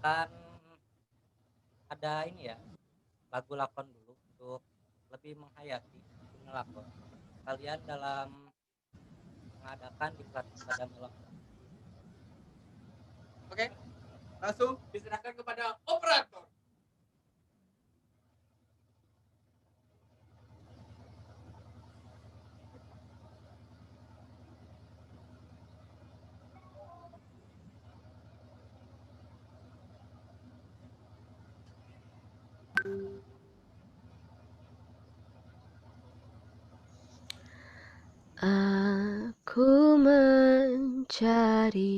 akan ada ini ya, lagu lakon dulu untuk lebih menghayati himne lakon. Kalian dalam mengadakan diklat pada malam. Oke, langsung diserahkan kepada operator. Aku mencari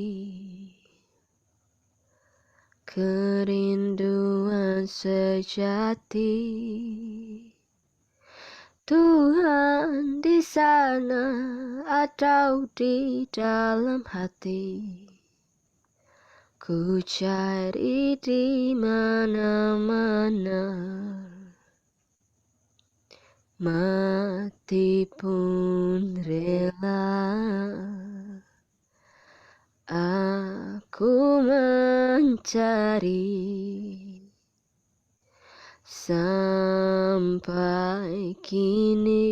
kerinduan sejati, Tuhan di sana atau di dalam hati. Ku cari di mana-mana, mati pun rela. Aku mencari sampai kini.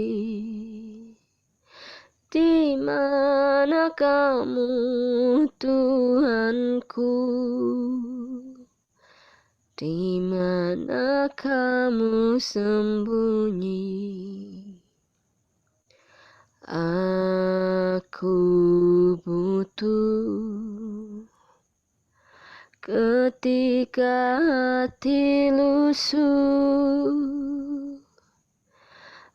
Di mana kamu, Tuhanku? Di mana kamu sembunyi? Aku butuh ketika hati lusuh.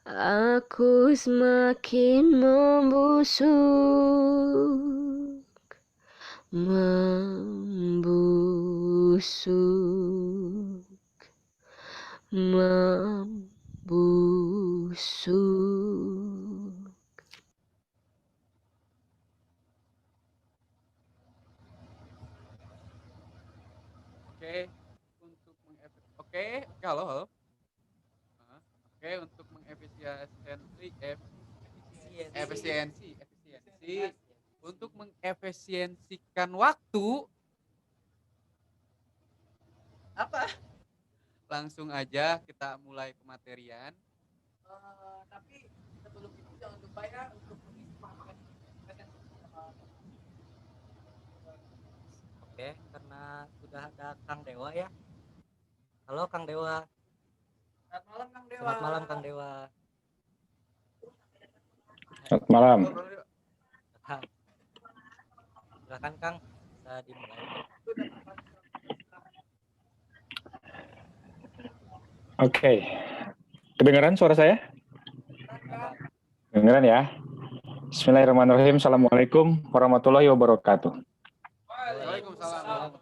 Aku semakin membusuk, membusuk. Halo. Oke, untuk efisiensi untuk mengefisiensikan waktu apa? Langsung aja kita mulai pematerian. Tapi sebelum itu jangan lupa ya untuk mengisi formulir. Oke, karena sudah ada Kang Dewa ya. Halo Kang Dewa. Selamat malam Kang Dewa. Selamat malam Kang Dewa. Selamat malam. Silakan Kang, bisa dimulai. Oke. Kedengaran suara saya? Kedengaran ya? Bismillahirrahmanirrahim. Assalamualaikum warahmatullahi wabarakatuh. Waalaikumsalam.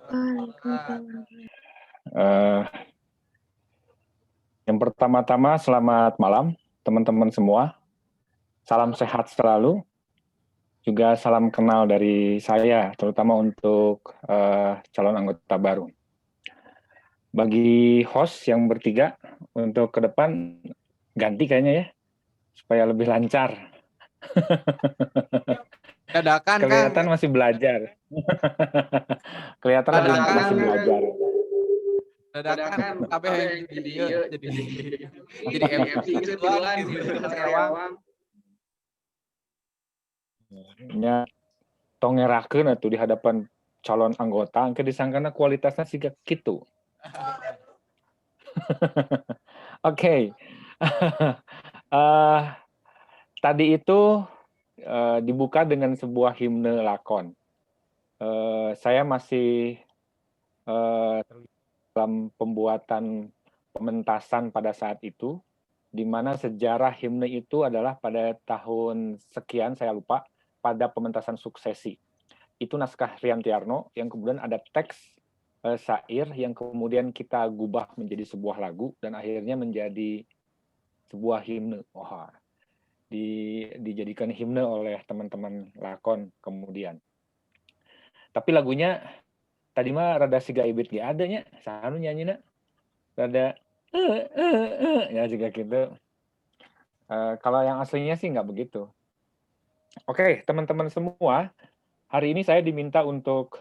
Yang pertama-tama selamat malam teman-teman semua. Salam sehat selalu. Juga salam kenal dari saya, terutama untuk calon anggota baru. Bagi host yang bertiga, untuk ke depan ganti kayaknya ya, supaya lebih lancar. Dadakan Kelihatan Kang. masih belajar. Kelihatan masih belajar. Dadakan kabeh jadi MC duluan karyawan. Nya tongerakeun atuh di hadapan calon anggota, angke disangkana kualitasnya siga kitu. Oke. Tadi itu dibuka dengan sebuah himne lakon. Saya masih dalam pembuatan pementasan pada saat itu, di mana sejarah himne itu adalah pada tahun sekian, saya lupa, pada pementasan Suksesi. Itu naskah Riantiarno yang kemudian ada teks syair yang kemudian kita gubah menjadi sebuah lagu dan akhirnya menjadi sebuah himne. Wah, dijadikan himne oleh teman-teman lakon kemudian. Tapi lagunya tadi mah rada siga ibit ge adanya, sahanu nyanyina. Rada ya juga gitu. Kalau yang aslinya sih nggak begitu. Oke, teman-teman semua, hari ini saya diminta untuk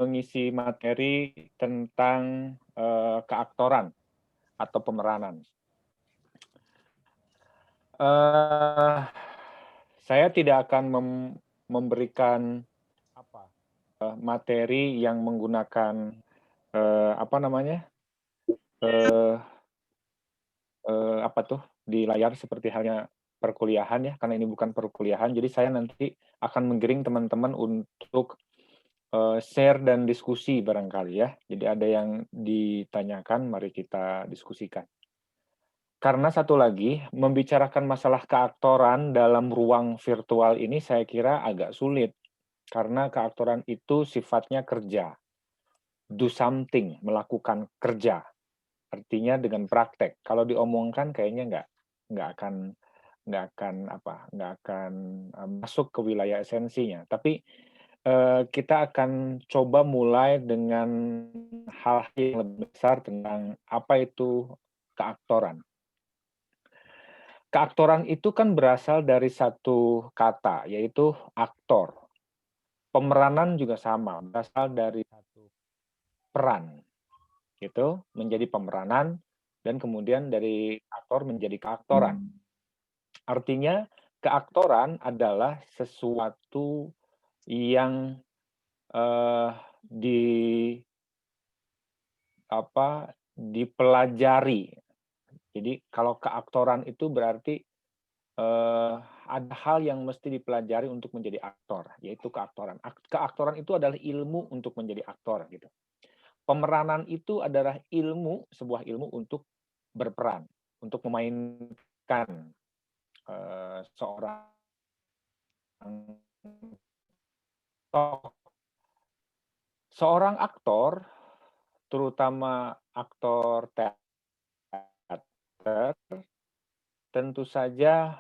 mengisi materi tentang keaktoran atau pemeranan. Saya tidak akan memberikan materi yang menggunakan di layar seperti halnya perkuliahan ya, karena ini bukan perkuliahan. Jadi saya nanti akan menggiring teman-teman untuk share dan diskusi barangkali ya. Jadi ada yang ditanyakan, mari kita diskusikan. Karena satu lagi, membicarakan masalah keaktoran dalam ruang virtual ini saya kira agak sulit. Karena keaktoran itu sifatnya kerja. Do something, melakukan kerja. Artinya dengan praktek. Kalau diomongkan kayaknya nggak akan masuk ke wilayah esensinya. Tapi kita akan coba mulai dengan hal yang lebih besar tentang apa itu keaktoran. Keaktoran itu kan berasal dari satu kata, yaitu aktor. Pemeranan juga sama, berasal dari satu peran. Gitu, menjadi pemeranan, dan kemudian dari aktor menjadi keaktoran. Artinya, keaktoran adalah sesuatu yang dipelajari. Jadi kalau keaktoran itu berarti ada hal yang mesti dipelajari untuk menjadi aktor, yaitu keaktoran. Keaktoran itu adalah ilmu untuk menjadi aktor, gitu. Pemeranan itu adalah ilmu, sebuah ilmu untuk berperan, untuk memainkan seorang tokoh. Seorang aktor, terutama aktor teater, tentu saja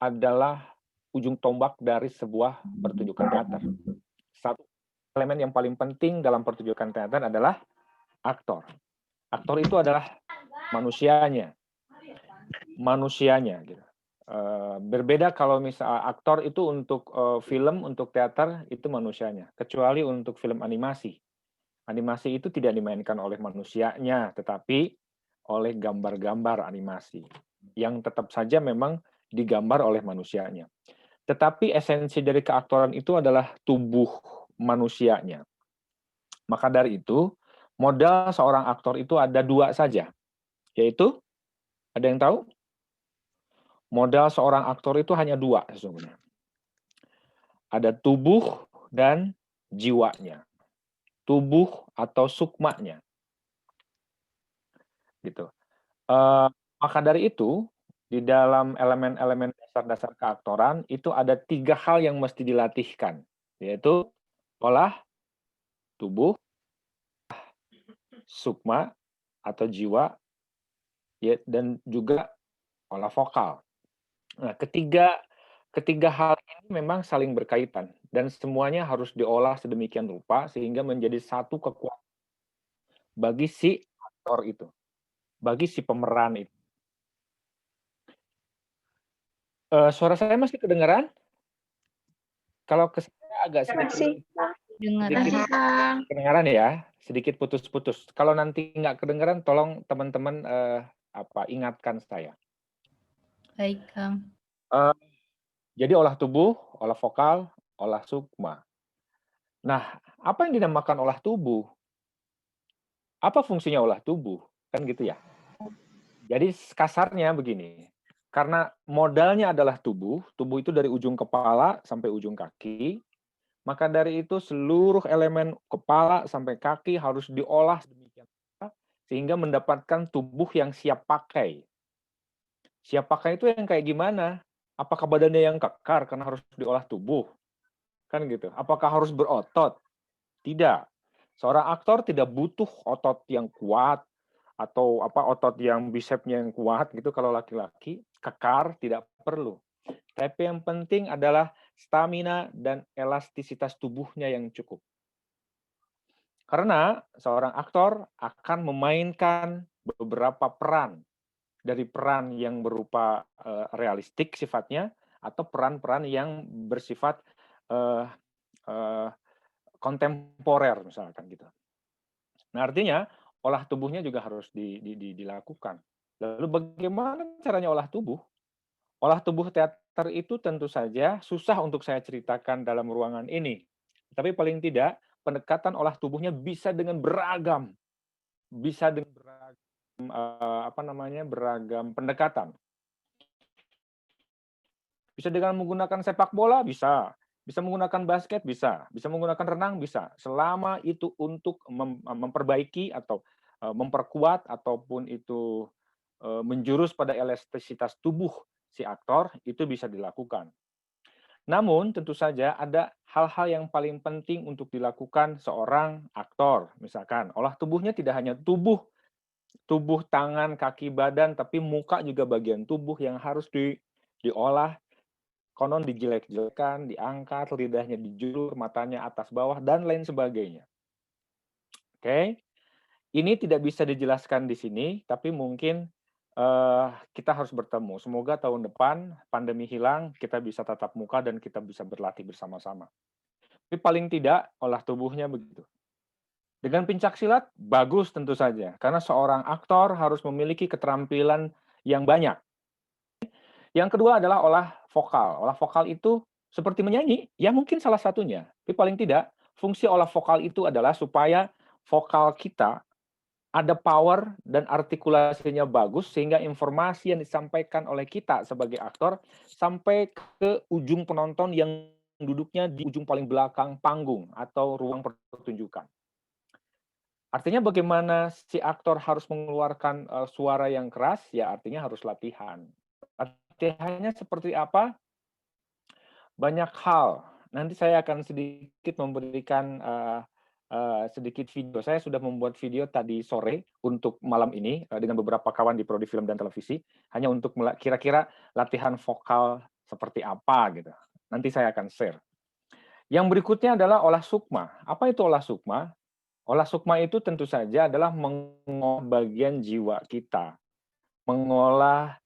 adalah ujung tombak dari sebuah pertunjukan teater. Satu elemen yang paling penting dalam pertunjukan teater adalah aktor. Aktor itu adalah manusianya, gitu. Berbeda kalau misal aktor itu untuk film, untuk teater itu manusianya, kecuali untuk film animasi. Animasi itu tidak dimainkan oleh manusianya, tetapi oleh gambar-gambar animasi yang tetap saja memang digambar oleh manusianya. Tetapi esensi dari keaktoran itu adalah tubuh manusianya. Maka dari itu, modal seorang aktor itu ada dua saja, yaitu, ada yang tahu? Modal seorang aktor itu hanya dua sesungguhnya. Ada tubuh dan jiwanya. Tubuh atau sukmanya. Gitu. Maka dari itu, di dalam elemen-elemen dasar-dasar keaktoran, itu ada 3 hal yang mesti dilatihkan, yaitu olah tubuh, sukma atau jiwa, dan juga olah vokal. Nah, ketiga hal ini memang saling berkaitan, dan semuanya harus diolah sedemikian rupa sehingga menjadi satu kekuatan bagi si aktor itu, bagi si pemeran itu. Suara saya masih kedengaran? Kalau ke saya agak sedikit kedengaran ya, sedikit putus-putus. Kalau nanti nggak kedengaran, tolong teman-teman ingatkan saya. Baik, Kang. Jadi olah tubuh, olah vokal, olah sukma. Nah, apa yang dinamakan olah tubuh? Apa fungsinya olah tubuh? Kan gitu ya. Jadi kasarnya begini, karena modalnya adalah tubuh itu dari ujung kepala sampai ujung kaki, maka dari itu seluruh elemen kepala sampai kaki harus diolah sedemikian rupa sehingga mendapatkan tubuh yang siap pakai. Siap pakai itu yang kayak gimana? Apakah badannya yang kekar karena harus diolah tubuh? Kan gitu. Apakah harus berotot? Tidak. Seorang aktor tidak butuh otot yang kuat atau otot yang bisepnya yang kuat gitu. Kalau laki-laki kekar tidak perlu. Tapi yang penting adalah stamina dan elastisitas tubuhnya yang cukup. Karena seorang aktor akan memainkan beberapa peran, dari peran yang berupa realistik sifatnya atau peran-peran yang bersifat kontemporer misalkan gitu. Nah, artinya olah tubuhnya juga harus dilakukan. Lalu bagaimana caranya olah tubuh? Olah tubuh teater itu tentu saja susah untuk saya ceritakan dalam ruangan ini. Tapi paling tidak pendekatan olah tubuhnya bisa dengan beragam, bisa dengan beragam beragam pendekatan. Bisa dengan menggunakan sepak bola, bisa menggunakan basket, bisa menggunakan renang, bisa. Selama itu untuk memperbaiki atau memperkuat ataupun itu menjurus pada elastisitas tubuh si aktor, itu bisa dilakukan. Namun tentu saja ada hal-hal yang paling penting untuk dilakukan seorang aktor. Misalkan olah tubuhnya tidak hanya tubuh tangan, kaki, badan, tapi muka juga bagian tubuh yang harus diolah. Konon dijelek-jelekan, diangkat, lidahnya dijulur, matanya atas bawah, dan lain sebagainya. Oke, ini tidak bisa dijelaskan di sini, tapi mungkin kita harus bertemu. Semoga tahun depan pandemi hilang, kita bisa tatap muka dan kita bisa berlatih bersama-sama. Tapi paling tidak olah tubuhnya begitu. Dengan pencak silat bagus tentu saja, karena seorang aktor harus memiliki keterampilan yang banyak. Yang kedua adalah olah vokal. Olah vokal itu seperti menyanyi, ya mungkin salah satunya. Tapi paling tidak, fungsi olah vokal itu adalah supaya vokal kita ada power dan artikulasinya bagus sehingga informasi yang disampaikan oleh kita sebagai aktor sampai ke ujung penonton yang duduknya di ujung paling belakang panggung atau ruang pertunjukan. Artinya bagaimana si aktor harus mengeluarkan suara yang keras, ya artinya harus latihan. Latihannya seperti apa? Banyak hal. Nanti saya akan sedikit memberikan sedikit video. Saya sudah membuat video tadi sore untuk malam ini dengan beberapa kawan di Prodi Film dan Televisi, hanya untuk kira-kira latihan vokal seperti apa gitu. Nanti saya akan share. Yang berikutnya adalah olah sukma. Apa itu olah sukma? Olah sukma itu tentu saja adalah mengolah bagian jiwa kita. Mengolah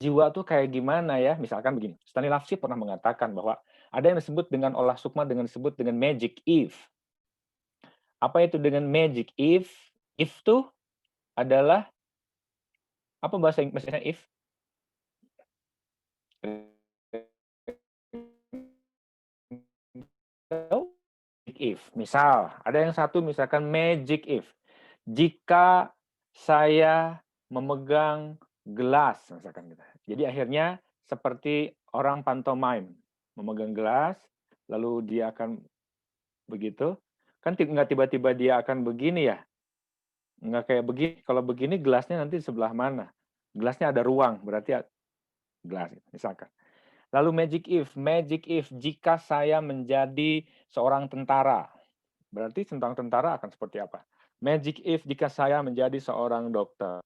jiwa tuh kayak gimana ya? Misalkan begini, Stanislavski pernah mengatakan bahwa ada yang disebut dengan olah sukma dengan disebut dengan magic if. Apa itu dengan magic if? If tuh adalah apa bahasa Inggrisnya if? If. Misal, ada yang satu misalkan magic if. Jika saya memegang gelas misalkan gitu. Jadi akhirnya seperti orang pantomime memegang gelas, lalu dia akan begitu. Kan nggak tiba-tiba dia akan begini ya. Nggak kayak begini. Kalau begini gelasnya nanti sebelah mana? Gelasnya ada ruang, berarti gelas misalkan. Lalu magic if jika saya menjadi seorang tentara. Berarti tentang tentara akan seperti apa? Magic if jika saya menjadi seorang dokter.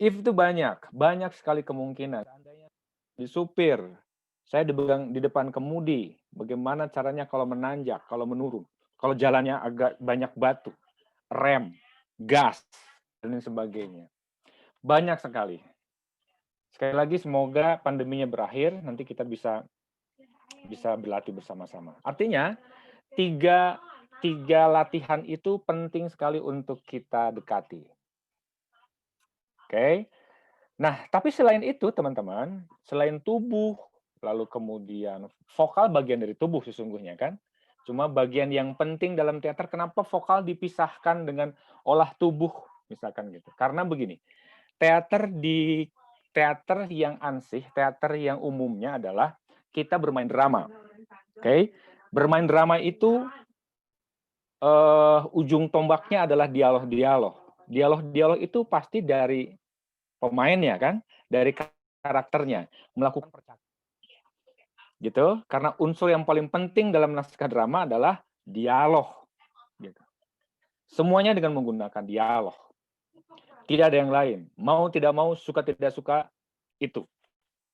If itu banyak sekali kemungkinan. Seandainya di supir, saya di depan kemudi, bagaimana caranya kalau menanjak, kalau menurun, kalau jalannya agak banyak batu, rem, gas, dan sebagainya. Banyak sekali. Sekali lagi semoga pandeminya berakhir, nanti kita bisa berlatih bersama-sama. Artinya tiga latihan itu penting sekali untuk kita dekati. Oke. Nah, tapi selain itu teman-teman, selain tubuh, lalu kemudian vokal bagian dari tubuh sesungguhnya kan. Cuma bagian yang penting dalam teater, kenapa vokal dipisahkan dengan olah tubuh misalkan gitu. Karena begini, teater yang ansih, teater yang umumnya adalah kita bermain drama. Oke. Bermain drama itu ujung tombaknya adalah dialog. Dialog itu pasti dari pemainnya kan, dari karakternya melakukan percakapan. Gitu, karena unsur yang paling penting dalam naskah drama adalah dialog. Gitu. Semuanya dengan menggunakan dialog. Tidak ada yang lain. Mau tidak mau, suka tidak suka, itu.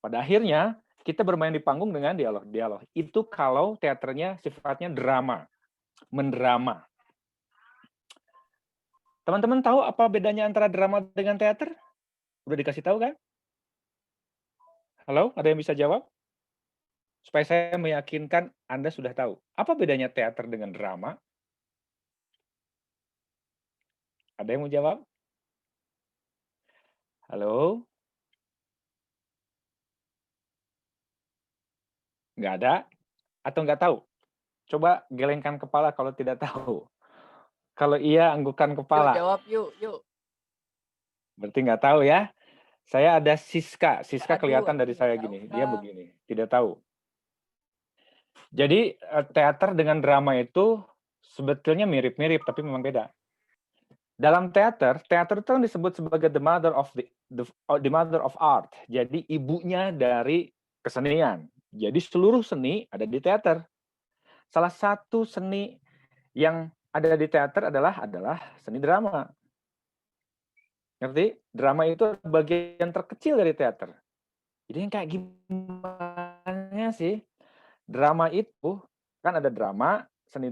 Pada akhirnya, kita bermain di panggung dengan dialog. Itu kalau teaternya sifatnya drama. Mendrama. Teman-teman tahu apa bedanya antara drama dengan teater? Udah dikasih tahu kan? Halo, ada yang bisa jawab? Supaya saya meyakinkan Anda sudah tahu. Apa bedanya teater dengan drama? Ada yang mau jawab? Halo? Nggak ada? Atau nggak tahu? Coba gelengkan kepala kalau tidak tahu. Kalau iya, anggukan Yuk kepala. jawab yuk. Berarti nggak tahu ya. Saya ada Siska. Siska Aduh, kelihatan aduh, dari nggak saya tahu, gini. Kang. Dia begini. Tidak tahu. Jadi teater dengan drama itu sebetulnya mirip-mirip, tapi memang beda. Dalam teater itu kan disebut sebagai the mother of art. Jadi ibunya dari kesenian. Jadi seluruh seni ada di teater. Salah satu seni yang ada di teater adalah seni drama. Ngerti? Drama itu bagian terkecil dari teater. Jadi yang kayak gimana sih? Drama itu kan ada seni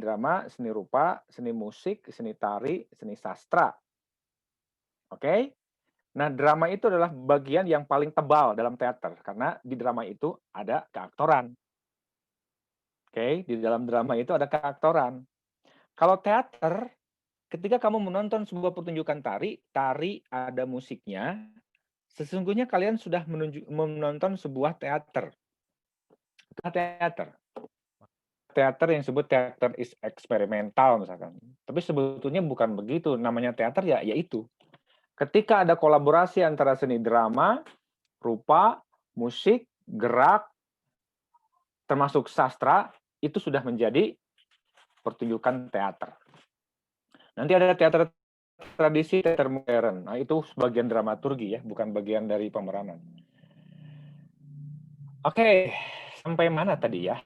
rupa, seni musik, seni tari, seni sastra. Oke? Nah, drama itu adalah bagian yang paling tebal dalam teater karena di drama itu ada keaktoran. Oke, di dalam drama itu ada keaktoran. Kalau teater, ketika kamu menonton sebuah pertunjukan tari ada musiknya, sesungguhnya kalian sudah menonton sebuah teater. Teater. Teater yang disebut teater is eksperimental misalkan. Tapi sebetulnya bukan begitu. Namanya teater ya itu. Ketika ada kolaborasi antara seni drama, rupa, musik, gerak, termasuk sastra, itu sudah menjadi pertunjukan teater. Nanti ada teater tradisi, teater modern. Nah, itu bagian dramaturgi ya, bukan bagian dari pemeranan. Oke, sampai mana tadi ya?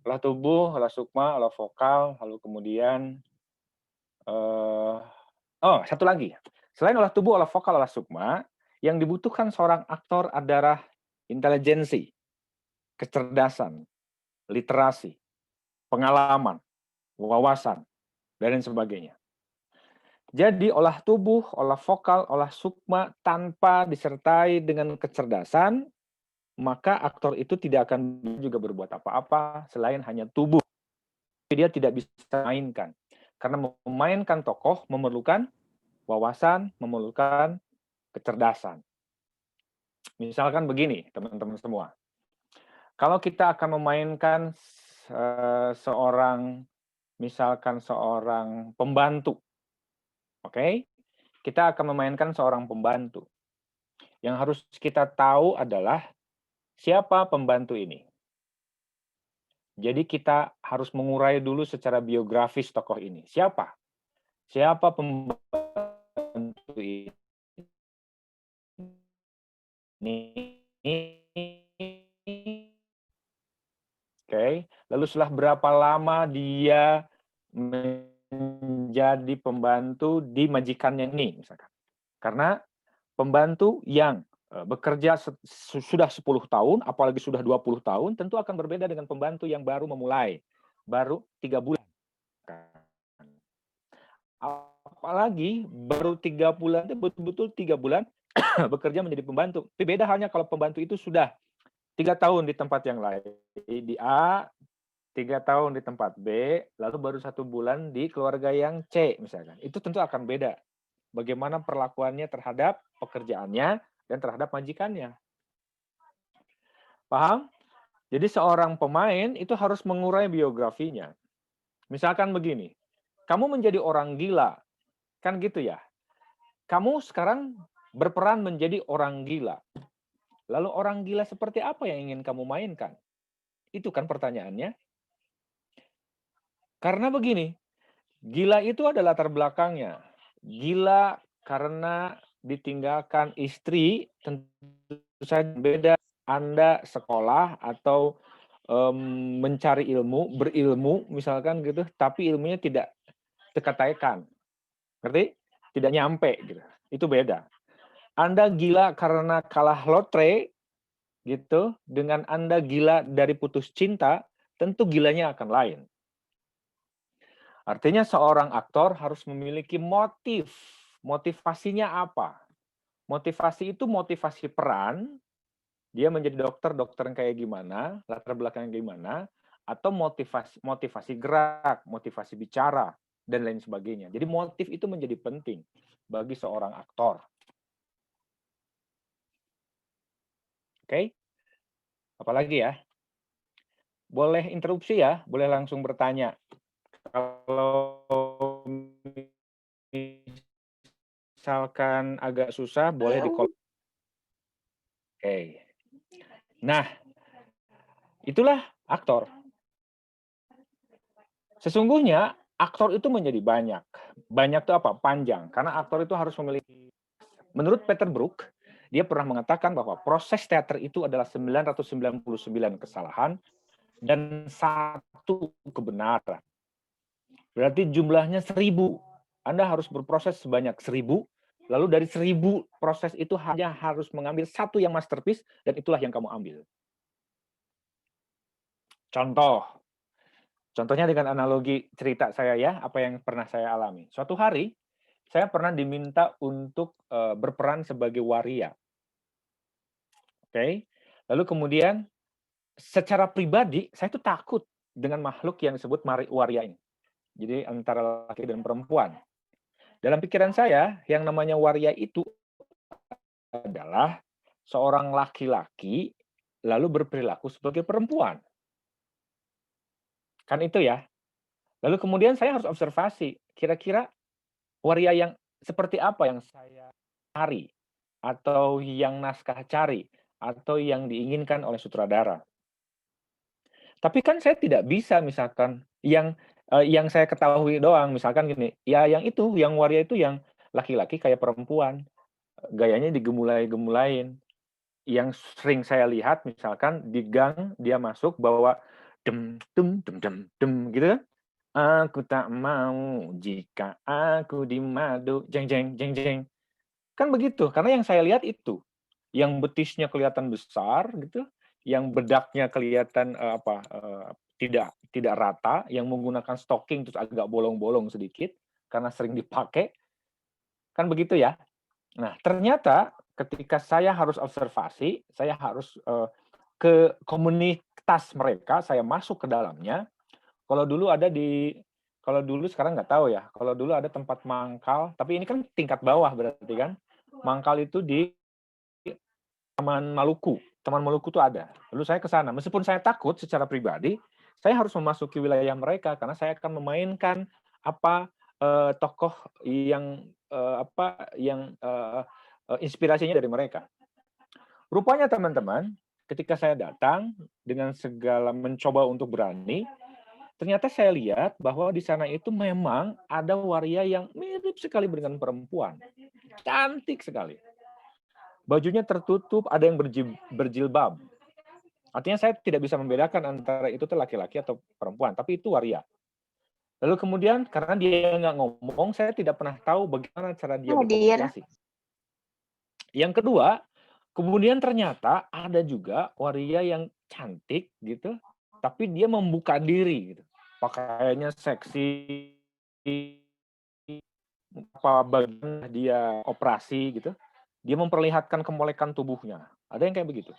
Olah tubuh, olah sukma, olah vokal, lalu kemudian satu lagi. Selain olah tubuh, olah vokal, olah sukma, yang dibutuhkan seorang aktor adalah intelijensi, kecerdasan, literasi, pengalaman, wawasan, dan lain sebagainya. Jadi olah tubuh, olah vokal, olah sukma tanpa disertai dengan kecerdasan, maka aktor itu tidak akan juga berbuat apa-apa selain hanya tubuh. Dia tidak bisa mainkan. Karena memainkan tokoh memerlukan wawasan, memerlukan kecerdasan. Misalkan begini, teman-teman semua. Kalau kita akan memainkan misalkan seorang pembantu, oke? Kita akan memainkan seorang pembantu. Yang harus kita tahu adalah siapa pembantu ini. Jadi kita harus mengurai dulu secara biografis tokoh ini. Siapa? Siapa pembantu ini? Oke. Lalu setelah berapa lama dia menjadi pembantu di majikannya ini, misalkan. Karena pembantu yang bekerja sudah 10 tahun, apalagi sudah 20 tahun, tentu akan berbeda dengan pembantu yang baru memulai, baru 3 bulan. Apalagi baru 3 bulan, betul-betul 3 bulan bekerja menjadi pembantu. Tapi beda halnya kalau pembantu itu sudah 3 tahun di tempat yang lain. Di A, 3 tahun di tempat B, lalu baru 1 bulan di keluarga yang C, misalkan. Itu tentu akan beda. Bagaimana perlakuannya terhadap pekerjaannya dan terhadap majikannya. Paham? Jadi seorang pemain itu harus mengurai biografinya. Misalkan begini, kamu menjadi orang gila, kan gitu ya. Kamu sekarang berperan menjadi orang gila. Lalu orang gila seperti apa yang ingin kamu mainkan? Itu kan pertanyaannya. Karena begini, gila itu adalah latar belakangnya. Gila karena ditinggalkan istri, tentu saja beda Anda sekolah atau mencari ilmu, berilmu misalkan gitu, tapi ilmunya tidak tekataikan. Ngerti? Tidak nyampe gitu. Itu beda. Anda gila karena kalah lotre gitu, dengan Anda gila dari putus cinta, tentu gilanya akan lain. Artinya seorang aktor harus memiliki motif. Motivasinya apa? Motivasi itu motivasi peran Dia menjadi dokter yang kayak gimana, latar belakangnya gimana, atau motivasi gerak, motivasi bicara, dan lain sebagainya. Jadi motif itu menjadi penting bagi seorang aktor. Oke? Apalagi ya? Boleh interupsi ya, boleh langsung bertanya. Kalau misalkan agak susah, boleh di kolom. Oke. Nah, itulah aktor. Sesungguhnya aktor itu menjadi banyak. Banyak itu apa? Panjang. Karena aktor itu harus memiliki. Menurut Peter Brook, dia pernah mengatakan bahwa proses teater itu adalah 999 kesalahan dan 1 kebenaran. Berarti jumlahnya 1000. Anda harus berproses sebanyak 1000. Lalu dari 1000 proses itu hanya harus mengambil 1 yang masterpiece dan itulah yang kamu ambil. Contohnya dengan analogi cerita saya ya, apa yang pernah saya alami. Suatu hari, saya pernah diminta untuk berperan sebagai waria. Oke. Lalu kemudian secara pribadi, saya tuh takut dengan makhluk yang disebut waria ini. Jadi antara laki dan perempuan. Dalam pikiran saya, yang namanya waria itu adalah seorang laki-laki lalu berperilaku sebagai perempuan. Kan itu ya. Lalu kemudian saya harus observasi, kira-kira waria yang seperti apa yang saya cari, atau yang naskah cari, atau yang diinginkan oleh sutradara. Tapi kan saya tidak bisa misalkan yang saya ketahui doang, misalkan gini, ya yang itu, yang waria itu yang laki-laki kayak perempuan, gayanya digemulai-gemulain. Yang sering saya lihat misalkan di gang dia masuk bawa dem dem dem dem dem gitu kan. Aku tak mau jika aku di madu jeng jeng jeng jeng. Kan begitu, karena yang saya lihat itu. Yang betisnya kelihatan besar gitu, yang bedaknya kelihatan tidak rata, yang menggunakan stocking terus agak bolong-bolong sedikit karena sering dipakai. Kan begitu ya. Nah, ternyata ketika saya harus observasi, saya harus ke komunitas mereka, saya masuk ke dalamnya. Kalau dulu sekarang nggak tahu ya. Kalau dulu ada tempat mangkal, tapi ini kan tingkat bawah berarti kan. Mangkal itu di Taman Maluku. Taman Maluku itu ada. Lalu saya ke sana. Meskipun saya takut secara pribadi, saya harus memasuki wilayah mereka karena saya akan memainkan tokoh yang inspirasinya dari mereka. Rupanya teman-teman, ketika saya datang dengan segala mencoba untuk berani, ternyata saya lihat bahwa di sana itu memang ada waria yang mirip sekali dengan perempuan. Cantik sekali. Bajunya tertutup, ada yang berjilbab. Artinya saya tidak bisa membedakan antara itu laki-laki atau perempuan, tapi itu waria. Lalu kemudian karena dia nggak ngomong, saya tidak pernah tahu bagaimana cara dia berkomunikasi. Yang kedua, kemudian ternyata ada juga waria yang cantik gitu, tapi dia membuka diri gitu. Pakaiannya seksi, bagian dia operasi gitu. Dia memperlihatkan kemolekan tubuhnya. Ada yang kayak begitu.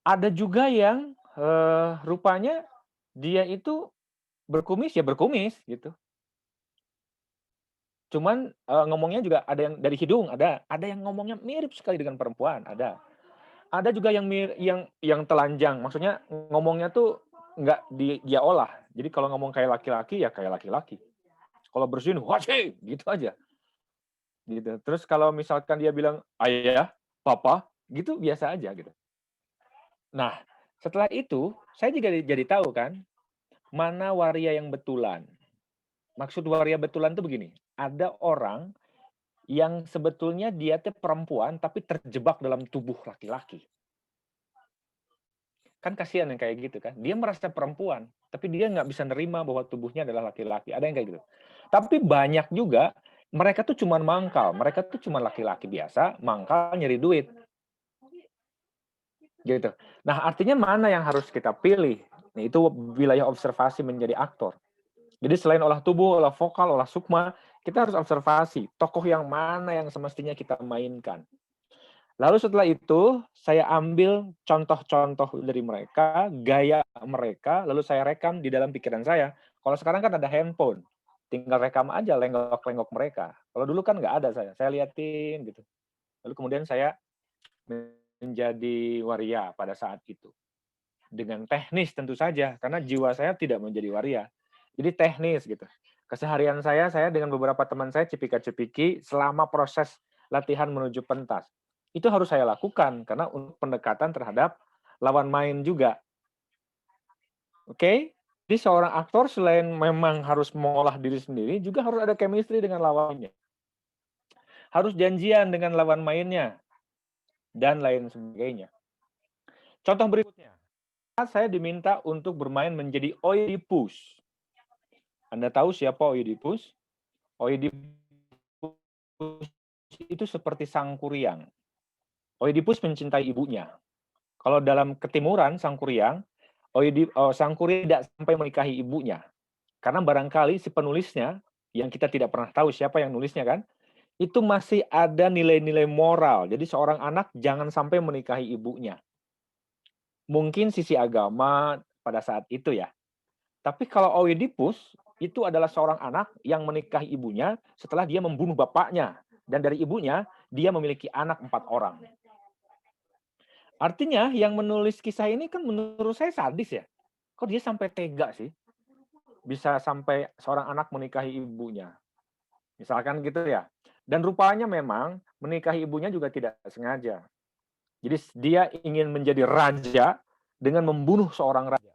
Ada juga yang rupanya dia itu berkumis gitu. Cuman ngomongnya juga ada yang dari hidung, ada yang ngomongnya mirip sekali dengan perempuan, ada. Ada juga yang telanjang, maksudnya ngomongnya tuh nggak dia olah. Jadi kalau ngomong kayak laki-laki ya kayak laki-laki. Kalau bersin, wah gitu aja. Gitu. Terus kalau misalkan dia bilang ayah, papa, gitu biasa aja gitu. Nah, setelah itu saya juga jadi tahu kan mana waria yang betulan. Maksud waria betulan itu begini, ada orang yang sebetulnya dia tuh perempuan tapi terjebak dalam tubuh laki-laki. Kan kasihan yang kayak gitu kan. Dia merasa perempuan, tapi dia nggak bisa nerima bahwa tubuhnya adalah laki-laki. Ada yang kayak gitu. Tapi banyak juga mereka tuh cuma mangkal, mereka tuh cuma laki-laki biasa, mangkal nyari duit. Gitu. Nah, artinya mana yang harus kita pilih? Nah, itu wilayah observasi menjadi aktor. Jadi selain olah tubuh, olah vokal, olah sukma, kita harus observasi tokoh yang mana yang semestinya kita mainkan. Lalu setelah itu, saya ambil contoh-contoh dari mereka, gaya mereka, lalu saya rekam di dalam pikiran saya. Kalau sekarang kan ada handphone, tinggal rekam aja lenggok-lenggok mereka. Kalau dulu kan nggak ada saya liatin gitu. Lalu kemudian saya menjadi waria pada saat itu. Dengan teknis tentu saja, karena jiwa saya tidak menjadi waria. Jadi teknis gitu. Keseharian saya dengan beberapa teman saya cipika-cipiki selama proses latihan menuju pentas. Itu harus saya lakukan karena untuk pendekatan terhadap lawan main juga. Oke? Jadi seorang aktor selain memang harus mengolah diri sendiri, juga harus ada chemistry dengan lawannya. Harus janjian dengan lawan mainnya dan lain sebagainya. Contoh berikutnya, saya diminta untuk bermain menjadi Oedipus. Anda tahu siapa Oedipus? Oedipus itu seperti sang kuryang. Oedipus mencintai ibunya. Kalau dalam ketimuran sang kuryang, sang kuryang tidak sampai menikahi ibunya. Karena barangkali si penulisnya, yang kita tidak pernah tahu siapa yang nulisnya kan, itu masih ada nilai-nilai moral. Jadi seorang anak jangan sampai menikahi ibunya. Mungkin sisi agama pada saat itu ya. Tapi kalau Oedipus, itu adalah seorang anak yang menikahi ibunya setelah dia membunuh bapaknya. Dan dari ibunya, dia memiliki anak 4 orang. Artinya yang menulis kisah ini kan menurut saya sadis ya. Kok dia sampai tega sih? Bisa sampai seorang anak menikahi ibunya. Misalkan gitu ya. Dan rupanya memang menikahi ibunya juga tidak sengaja. Jadi dia ingin menjadi raja dengan membunuh seorang raja.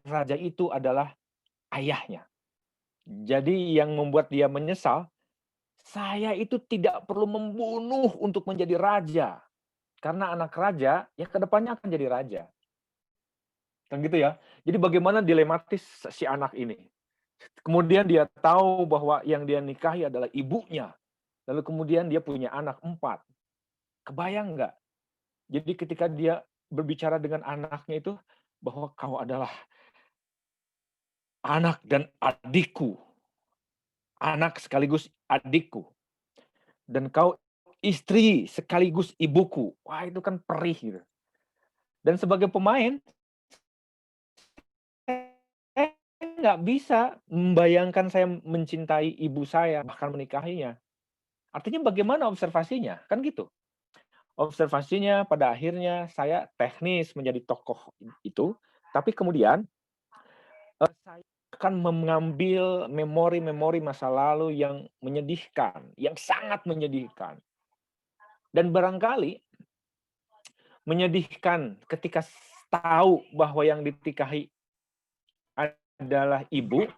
Raja itu adalah ayahnya. Jadi yang membuat dia menyesal, saya itu tidak perlu membunuh untuk menjadi raja. Karena anak raja, ya kedepannya akan jadi raja. Kan gitu ya. Jadi bagaimana dilematis si anak ini. Kemudian dia tahu bahwa yang dia nikahi adalah ibunya. Lalu kemudian dia punya anak 4. Kebayang nggak? Jadi ketika dia berbicara dengan anaknya itu, bahwa kau adalah anak dan adikku. Anak sekaligus adikku. Dan kau istri sekaligus ibuku. Wah, itu kan perih gitu. Dan sebagai pemain, saya nggak bisa membayangkan saya mencintai ibu saya, bahkan menikahinya. Artinya bagaimana observasinya? Kan gitu. Observasinya pada akhirnya saya teknis menjadi tokoh itu, tapi kemudian saya akan mengambil memori-memori masa lalu yang menyedihkan, yang sangat menyedihkan. Dan barangkali menyedihkan ketika tahu bahwa yang ditikahi adalah ibu,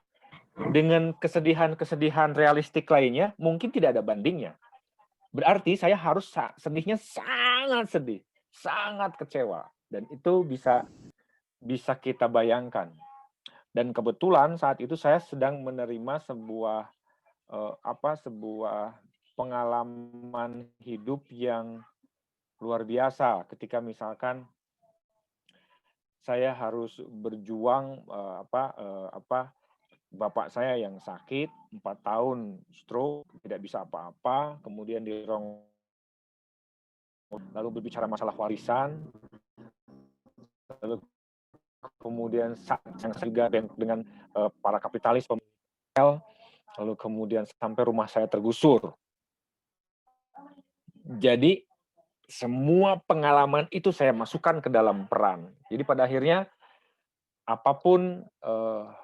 dengan kesedihan-kesedihan realistik lainnya, mungkin tidak ada bandingnya. Berarti saya harus sedihnya sangat sedih, sangat kecewa. Dan itu bisa kita bayangkan. Dan kebetulan saat itu saya sedang menerima sebuah pengalaman hidup yang luar biasa ketika misalkan saya harus berjuang bapak saya yang sakit 4 tahun stroke, tidak bisa apa-apa, kemudian lalu berbicara masalah warisan, lalu kemudian juga dengan para kapitalis pemilik, lalu kemudian sampai rumah saya tergusur. Jadi semua pengalaman itu saya masukkan ke dalam peran. Jadi pada akhirnya apapun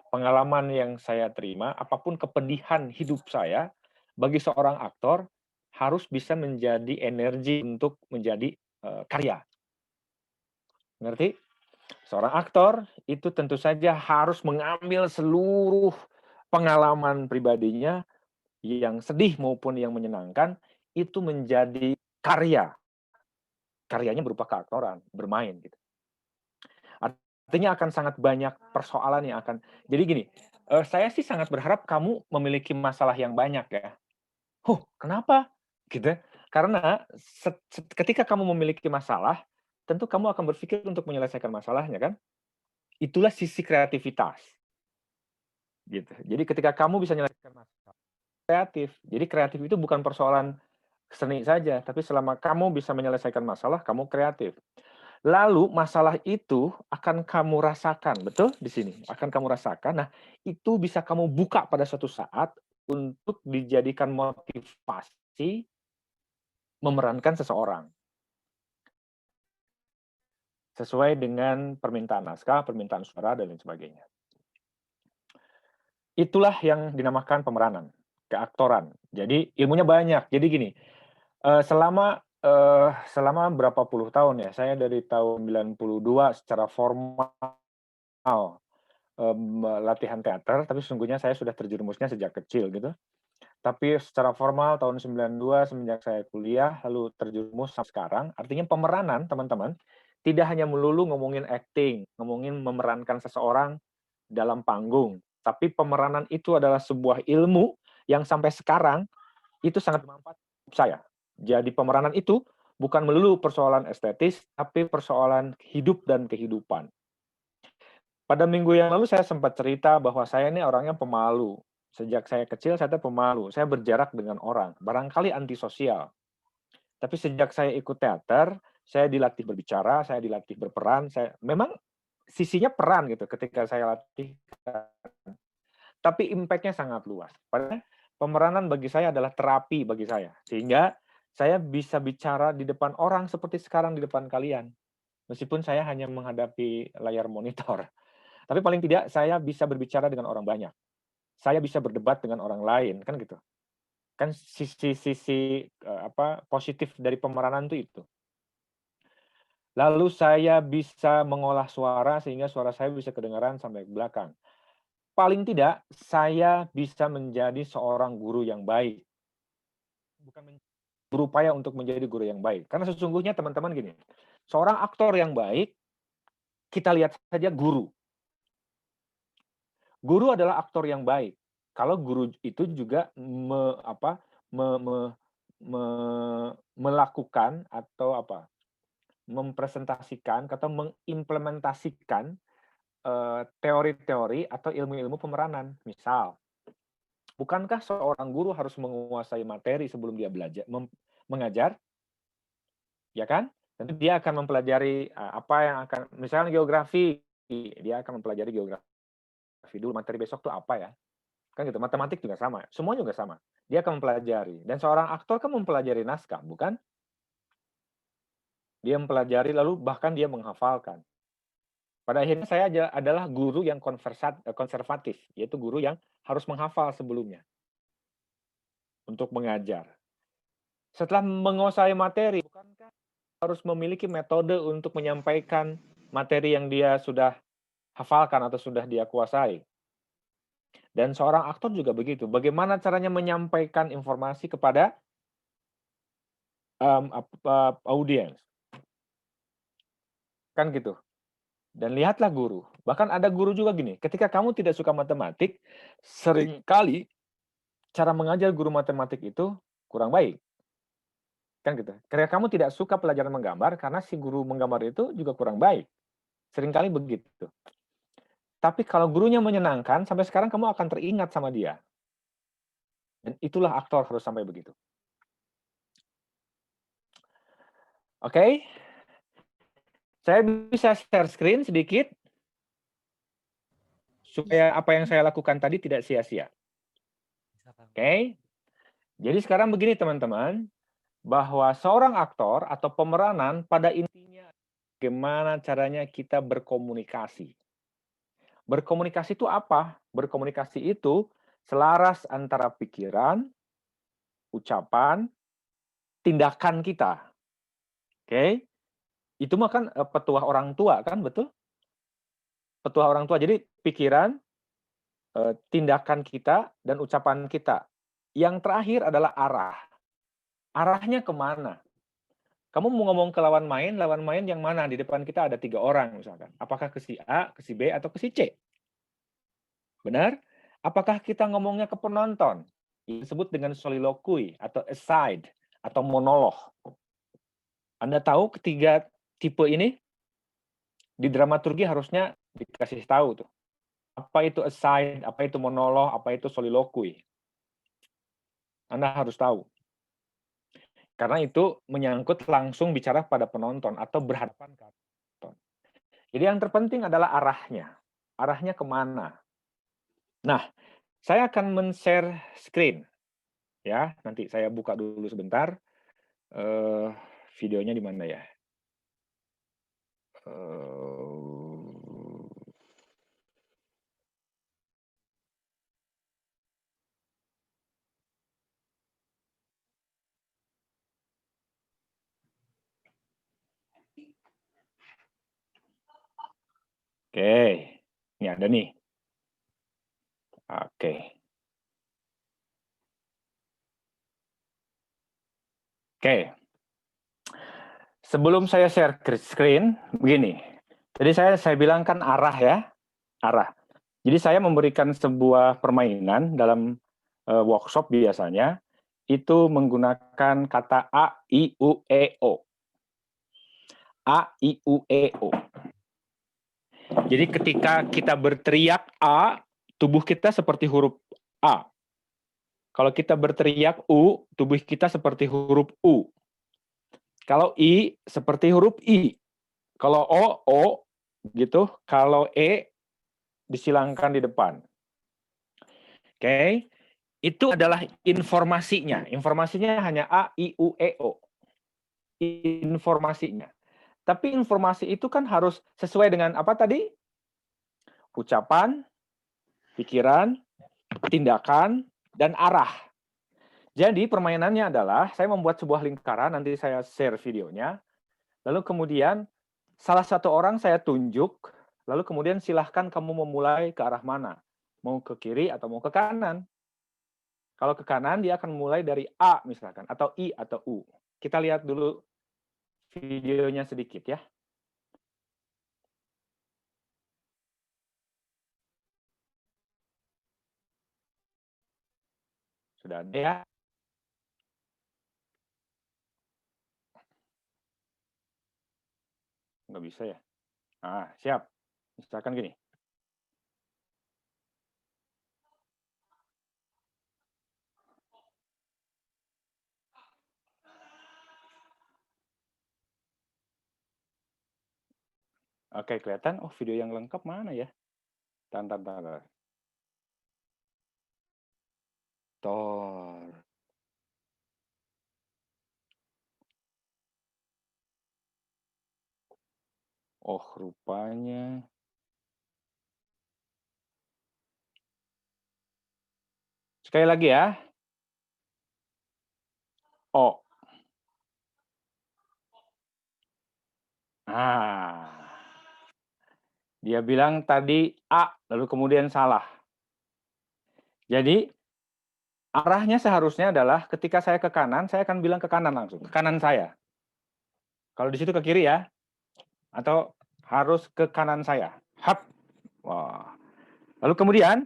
pengalaman yang saya terima, apapun kepedihan hidup saya, bagi seorang aktor harus bisa menjadi energi untuk menjadi karya. Ngerti? Seorang aktor itu tentu saja harus mengambil seluruh pengalaman pribadinya yang sedih maupun yang menyenangkan itu menjadi karya. Karyanya berupa keaktoran, bermain gitu. Artinya akan sangat banyak persoalan yang akan. Jadi gini, saya sih sangat berharap kamu memiliki masalah yang banyak ya. Kenapa? Gitu. Karena ketika kamu memiliki masalah, tentu kamu akan berpikir untuk menyelesaikan masalahnya kan? Itulah sisi kreativitas. Gitu. Jadi ketika kamu bisa menyelesaikan masalah, kreatif. Jadi kreatif itu bukan persoalan seni saja, tapi selama kamu bisa menyelesaikan masalah, kamu kreatif. Lalu masalah itu akan kamu rasakan, betul? Di sini akan kamu rasakan. Nah, itu bisa kamu buka pada suatu saat untuk dijadikan motivasi memerankan seseorang. Sesuai dengan permintaan naskah, permintaan suara, dan lain sebagainya. Itulah yang dinamakan pemeranan, keaktoran. Jadi ilmunya banyak. Jadi gini, selama berapa puluh tahun ya, saya dari tahun 92 secara formal latihan teater, tapi sesungguhnya saya sudah terjerumusnya sejak kecil gitu. Tapi secara formal tahun 92 semenjak saya kuliah, lalu terjerumus sampai sekarang. Artinya pemeranan, teman-teman, tidak hanya melulu ngomongin acting, ngomongin memerankan seseorang dalam panggung. Tapi pemeranan itu adalah sebuah ilmu yang sampai sekarang itu sangat bermanfaat untuk saya. Jadi pemeranan itu bukan melulu persoalan estetis, tapi persoalan hidup dan kehidupan. Pada minggu yang lalu saya sempat cerita bahwa saya ini orangnya pemalu. Sejak saya kecil saya pemalu. Saya berjarak dengan orang, barangkali antisosial. Tapi sejak saya ikut teater, saya dilatih berbicara, saya dilatih berperan. Memang sisinya peran gitu ketika saya latih. Tapi impact-nya sangat luas. Padahal pemeranan bagi saya adalah terapi bagi saya. Sehingga saya bisa bicara di depan orang seperti sekarang di depan kalian. Meskipun saya hanya menghadapi layar monitor. Tapi paling tidak saya bisa berbicara dengan orang banyak. Saya bisa berdebat dengan orang lain, kan gitu. Kan sisi positif dari pemeranan itu. Lalu saya bisa mengolah suara sehingga suara saya bisa kedengaran sampai ke belakang. Paling tidak saya bisa menjadi seorang guru yang baik. Bukan berupaya untuk menjadi guru yang baik. Karena sesungguhnya teman-teman gini, seorang aktor yang baik, kita lihat saja guru. Guru adalah aktor yang baik. Kalau guru itu juga melakukan atau mempresentasikan atau mengimplementasikan teori-teori atau ilmu-ilmu pemeranan. Misal, bukankah seorang guru harus menguasai materi sebelum dia belajar mengajar? Ya kan? Tentu dia akan mempelajari apa yang akan, misalnya geografi, dia akan mempelajari geografi dulu, materi besok tuh apa ya? Kan gitu, matematik juga sama, semua juga sama. Dia akan mempelajari. Dan seorang aktor kan mempelajari naskah, bukan? Dia mempelajari lalu bahkan dia menghafalkan. Pada akhirnya saya adalah guru yang konservatif, yaitu guru yang harus menghafal sebelumnya untuk mengajar. Setelah menguasai materi, bukankah harus memiliki metode untuk menyampaikan materi yang dia sudah hafalkan atau sudah dia kuasai? Dan seorang aktor juga begitu. Bagaimana caranya menyampaikan informasi kepada audiens? Kan gitu. Dan lihatlah guru. Bahkan ada guru juga gini, ketika kamu tidak suka matematik, seringkali cara mengajar guru matematik itu kurang baik. Kan gitu. Ketika kamu tidak suka pelajaran menggambar, karena si guru menggambar itu juga kurang baik. Seringkali begitu. Tapi kalau gurunya menyenangkan, sampai sekarang kamu akan teringat sama dia. Dan itulah aktor harus sampai begitu. Oke? Saya bisa share screen sedikit, supaya apa yang saya lakukan tadi tidak sia-sia. Oke? Jadi sekarang begini teman-teman, bahwa seorang aktor atau pemeranan pada intinya bagaimana caranya kita berkomunikasi. Berkomunikasi itu apa? Berkomunikasi itu selaras antara pikiran, ucapan, tindakan kita. Oke? Itu mah kan petuah orang tua kan, betul? Petuah orang tua. Jadi pikiran, tindakan kita, dan ucapan kita. Yang terakhir adalah arah. Arahnya kemana? Kamu mau ngomong ke lawan main yang mana? Di depan kita ada 3 orang misalkan. Apakah ke si A, ke si B, atau ke si C? Benar? Apakah kita ngomongnya ke penonton? Disebut dengan soliloquy, atau aside, atau monolog. Anda tahu ketiga tipe ini? Di dramaturgi harusnya dikasih tahu tuh. Apa itu aside, apa itu monolog, apa itu soliloquy. Anda harus tahu. Karena itu menyangkut langsung bicara pada penonton atau berhadapan ke penonton. Jadi yang terpenting adalah arahnya. Arahnya kemana? Nah, saya akan men-share screen. Ya, nanti saya buka dulu sebentar. Videonya di mana ya? Oke, ini ada nih. Oke. Oke. Sebelum saya share screen, begini. Jadi saya bilang kan arah ya, arah. Jadi saya memberikan sebuah permainan dalam workshop biasanya, itu menggunakan kata A, I, U, E, O. A, I, U, E, O. Jadi ketika kita berteriak A, tubuh kita seperti huruf A. Kalau kita berteriak U, tubuh kita seperti huruf U. Kalau I, seperti huruf I. Kalau O, O, gitu. Kalau E, disilangkan di depan. Oke. Itu adalah informasinya. Informasinya hanya A, I, U, E, O. Informasinya. Tapi informasi itu kan harus sesuai dengan apa tadi? Ucapan, pikiran, tindakan, dan arah. Jadi permainannya adalah saya membuat sebuah lingkaran, nanti saya share videonya. Lalu kemudian salah satu orang saya tunjuk, lalu kemudian silahkan kamu memulai ke arah mana. Mau ke kiri atau mau ke kanan. Kalau ke kanan dia akan mulai dari A misalkan, atau I atau U. Kita lihat dulu videonya sedikit ya. Sudah ada ya? Nggak bisa ya? Nah, siap. Misalkan gini. Oke, kelihatan. Oh, video yang lengkap mana ya? Tantan. Tor. Oh, rupanya. Sekali lagi ya. O. Nah. Dia bilang tadi A, lalu kemudian salah. Jadi, arahnya seharusnya adalah ketika saya ke kanan, saya akan bilang ke kanan langsung. Ke kanan saya. Kalau di situ ke kiri ya. Atau harus ke kanan saya. Hap. Wah. Lalu kemudian,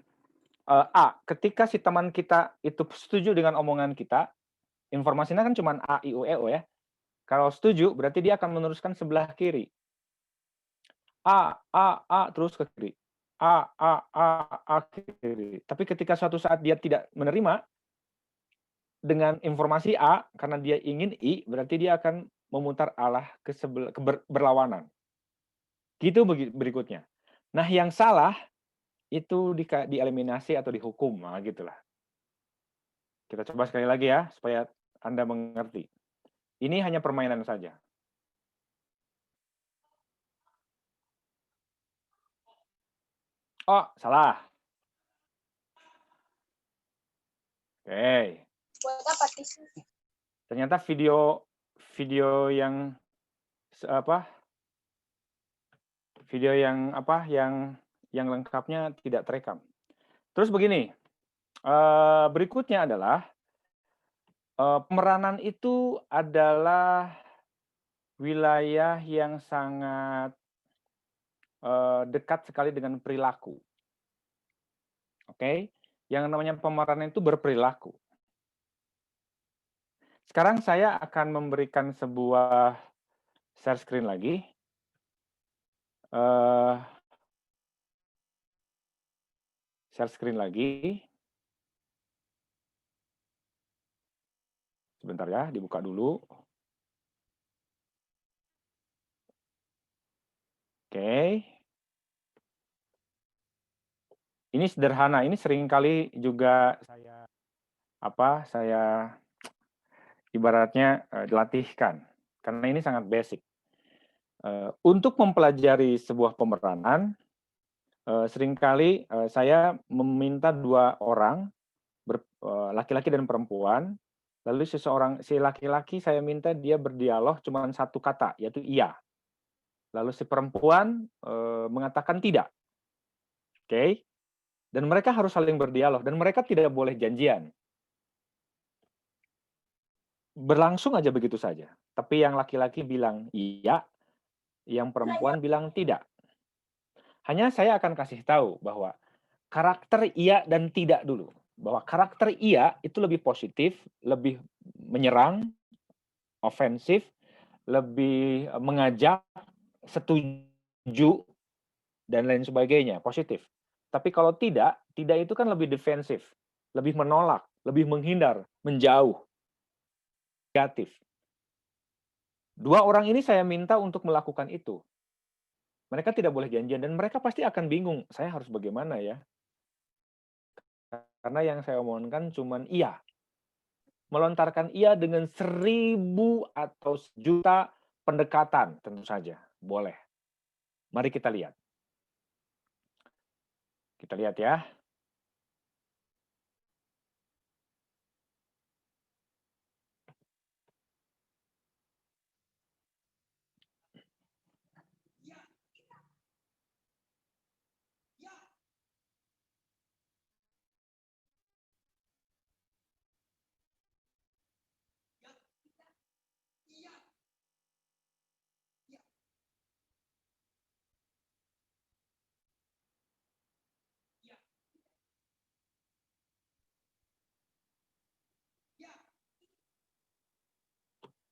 A, ketika si teman kita itu setuju dengan omongan kita, informasinya kan cuma A, I, U, E, O ya. Kalau setuju, berarti dia akan meneruskan sebelah kiri. A, terus ke kiri. A, kiri. Tapi ketika suatu saat dia tidak menerima dengan informasi A, karena dia ingin I, berarti dia akan memutar arah ke berlawanan. Gitu berikutnya. Nah, yang salah itu dieliminasi atau dihukum. Nah, gitulah. Kita coba sekali lagi ya, supaya Anda mengerti. Ini hanya permainan saja. Oh, salah. Oke. Ternyata video yang yang lengkapnya tidak terekam. Terus begini, berikutnya adalah pemeranan itu adalah wilayah yang sangat dekat sekali dengan perilaku. Oke, yang namanya pemeranan itu berperilaku. Sekarang saya akan memberikan sebuah share screen lagi. Share screen lagi. Sebentar ya, dibuka dulu. Oke. Ini sederhana, ini seringkali juga saya ibaratnya dilatihkan karena ini sangat basic. Untuk mempelajari sebuah pemeranan, seringkali saya meminta 2 orang, laki-laki dan perempuan, lalu si laki-laki saya minta dia berdialog cuma 1 kata, yaitu iya. Lalu si perempuan mengatakan tidak. Oke? Dan mereka harus saling berdialog dan mereka tidak boleh janjian. Berlangsung aja begitu saja. Tapi yang laki-laki bilang iya, yang perempuan bilang tidak. Hanya saya akan kasih tahu bahwa karakter iya dan tidak dulu. Bahwa karakter iya itu lebih positif, lebih menyerang, ofensif, lebih mengajak, setuju, dan lain sebagainya, positif. Tapi kalau tidak itu kan lebih defensif, lebih menolak, lebih menghindar, menjauh, negatif. 2 orang ini saya minta untuk melakukan itu. Mereka tidak boleh janjian dan mereka pasti akan bingung, saya harus bagaimana ya? Karena yang saya omongkan cuman iya. Melontarkan iya dengan 1000 atau 1.000.000 pendekatan tentu saja, boleh. Mari kita lihat. Kita lihat ya.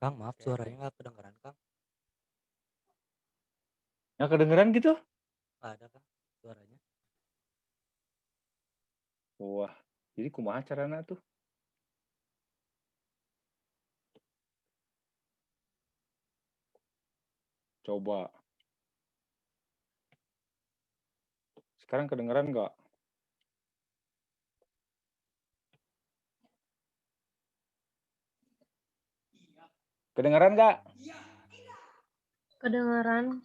Kang, maaf suaranya nggak kedengeran, Kang. Nggak kedengeran gitu? Nggak ada, Kang, suaranya. Wah, jadi kumaha carana tuh? Coba. Sekarang kedengeran nggak? Kedengeran nggak? Kedengaran.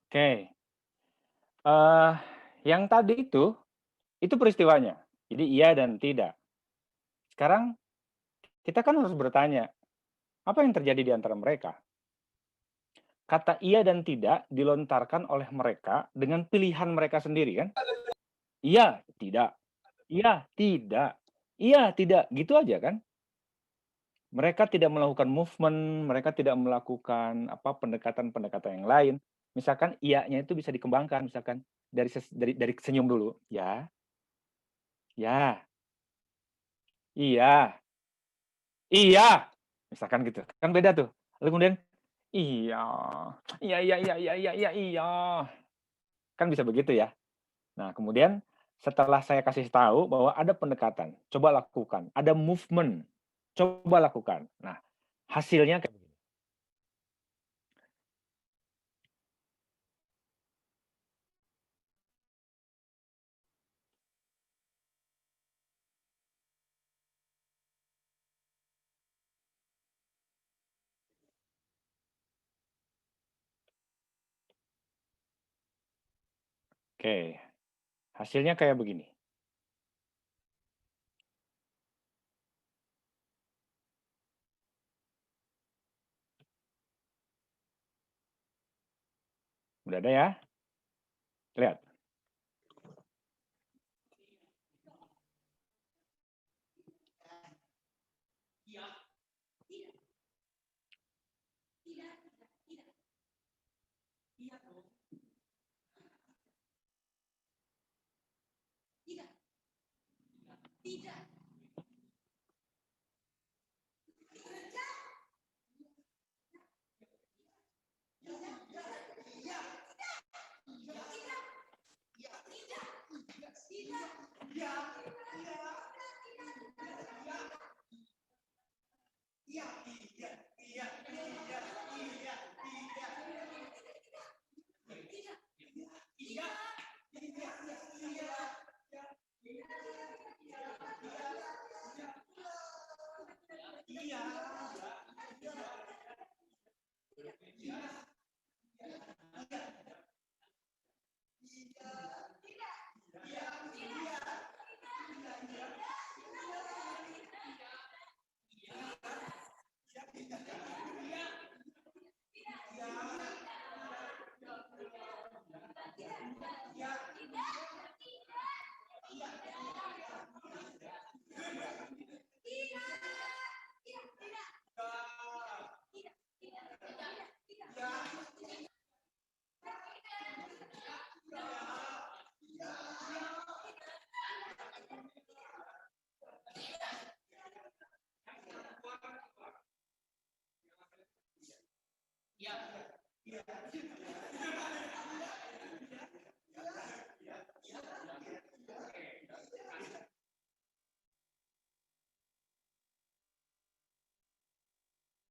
Oke. Yang tadi itu peristiwanya. Jadi iya dan tidak. Sekarang kita kan harus bertanya, apa yang terjadi di antara mereka? Kata iya dan tidak dilontarkan oleh mereka dengan pilihan mereka sendiri kan? Iya, tidak. Iya, tidak. Iya, tidak. Gitu aja kan? Mereka tidak melakukan movement, mereka tidak melakukan pendekatan-pendekatan yang lain. Misalkan iyanya itu bisa dikembangkan, misalkan dari senyum dulu, ya, ya, iya, iya, misalkan gitu. Kan beda tuh. Lalu kemudian, iya, iya, iya, iya, iya, iya, iya, iya. Kan bisa begitu ya. Nah, kemudian setelah saya kasih tahu bahwa ada pendekatan, coba lakukan. Ada movement, coba lakukan. Nah, hasilnya kayak begini. Oke, hasilnya kayak begini. Udah ada ya? Lihat.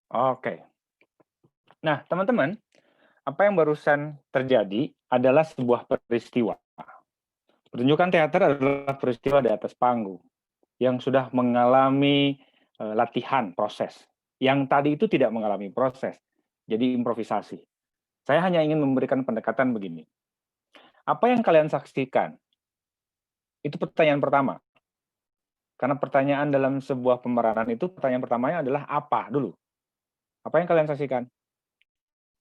Oke. Nah, teman-teman, apa yang barusan terjadi adalah sebuah peristiwa. Pertunjukan teater adalah peristiwa di atas panggung yang sudah mengalami latihan, proses. Yang tadi itu tidak mengalami proses, jadi improvisasi. Saya hanya ingin memberikan pendekatan begini. Apa yang kalian saksikan? Itu pertanyaan pertama. Karena pertanyaan dalam sebuah pemeranan itu, pertanyaan pertamanya adalah apa dulu? Apa yang kalian saksikan?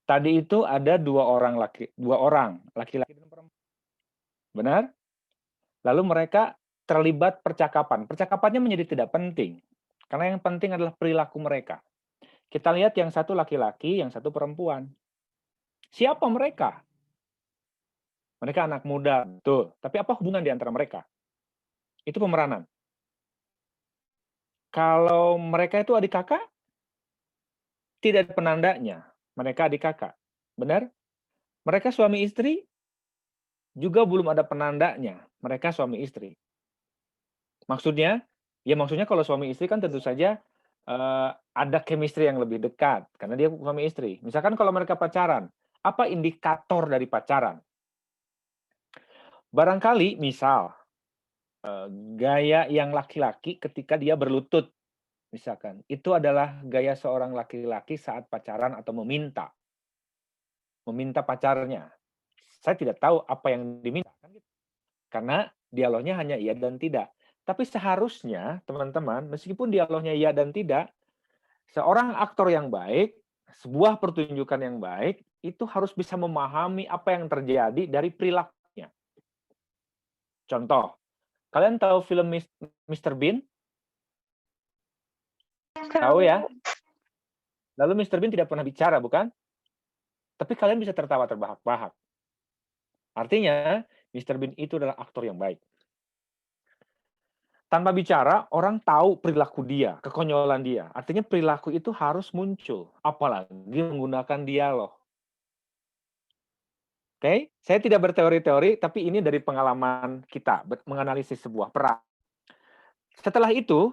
Tadi itu ada dua orang laki-laki dan perempuan. Benar? Lalu mereka terlibat percakapan. Percakapannya menjadi tidak penting. Karena yang penting adalah perilaku mereka. Kita lihat yang satu laki-laki, yang satu perempuan. Siapa mereka? Mereka anak muda, betul. Tapi apa hubungan di antara mereka? Itu pemeranan. Kalau mereka itu adik kakak, tidak ada penandanya. Mereka adik kakak. Benar? Mereka suami istri, juga belum ada penandanya. Mereka suami istri. Maksudnya, ya maksudnya kalau suami istri kan tentu saja ada chemistry yang lebih dekat. Karena dia suami istri. Misalkan kalau mereka pacaran, apa indikator dari pacaran? Barangkali, misal, gaya yang laki-laki ketika dia berlutut. Misalkan, itu adalah gaya seorang laki-laki saat pacaran atau meminta pacarnya. Saya tidak tahu apa yang diminta, karena dialognya hanya iya dan tidak. Tapi seharusnya, teman-teman, meskipun dialognya iya dan tidak, seorang aktor yang baik, sebuah pertunjukan yang baik, itu harus bisa memahami apa yang terjadi dari perilakunya. Contoh, kalian tahu film Mr. Bean? Tahu ya? Lalu Mr. Bean tidak pernah bicara, bukan? Tapi kalian bisa tertawa terbahak-bahak. Artinya, Mr. Bean itu adalah aktor yang baik. Tanpa bicara, orang tahu perilaku dia, kekonyolan dia. Artinya perilaku itu harus muncul. Apalagi menggunakan dialog. Oke? Saya tidak berteori-teori, tapi ini dari pengalaman kita, menganalisis sebuah peran. Setelah itu,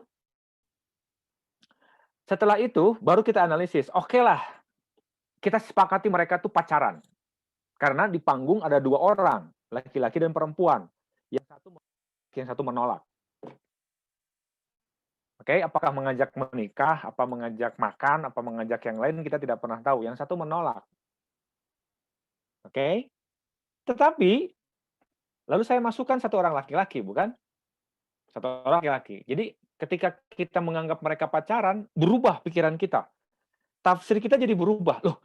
baru kita analisis. Oke lah, kita sepakati mereka tuh pacaran. Karena di panggung ada dua orang, laki-laki dan perempuan. Yang satu menolak. Oke, apakah mengajak menikah, apa mengajak makan, apa mengajak yang lain, kita tidak pernah tahu. Yang satu menolak. Oke? Tetapi, lalu saya masukkan satu orang laki-laki, bukan? Satu orang laki-laki. Jadi, ketika kita menganggap mereka pacaran, berubah pikiran kita. Tafsir kita jadi berubah. Loh,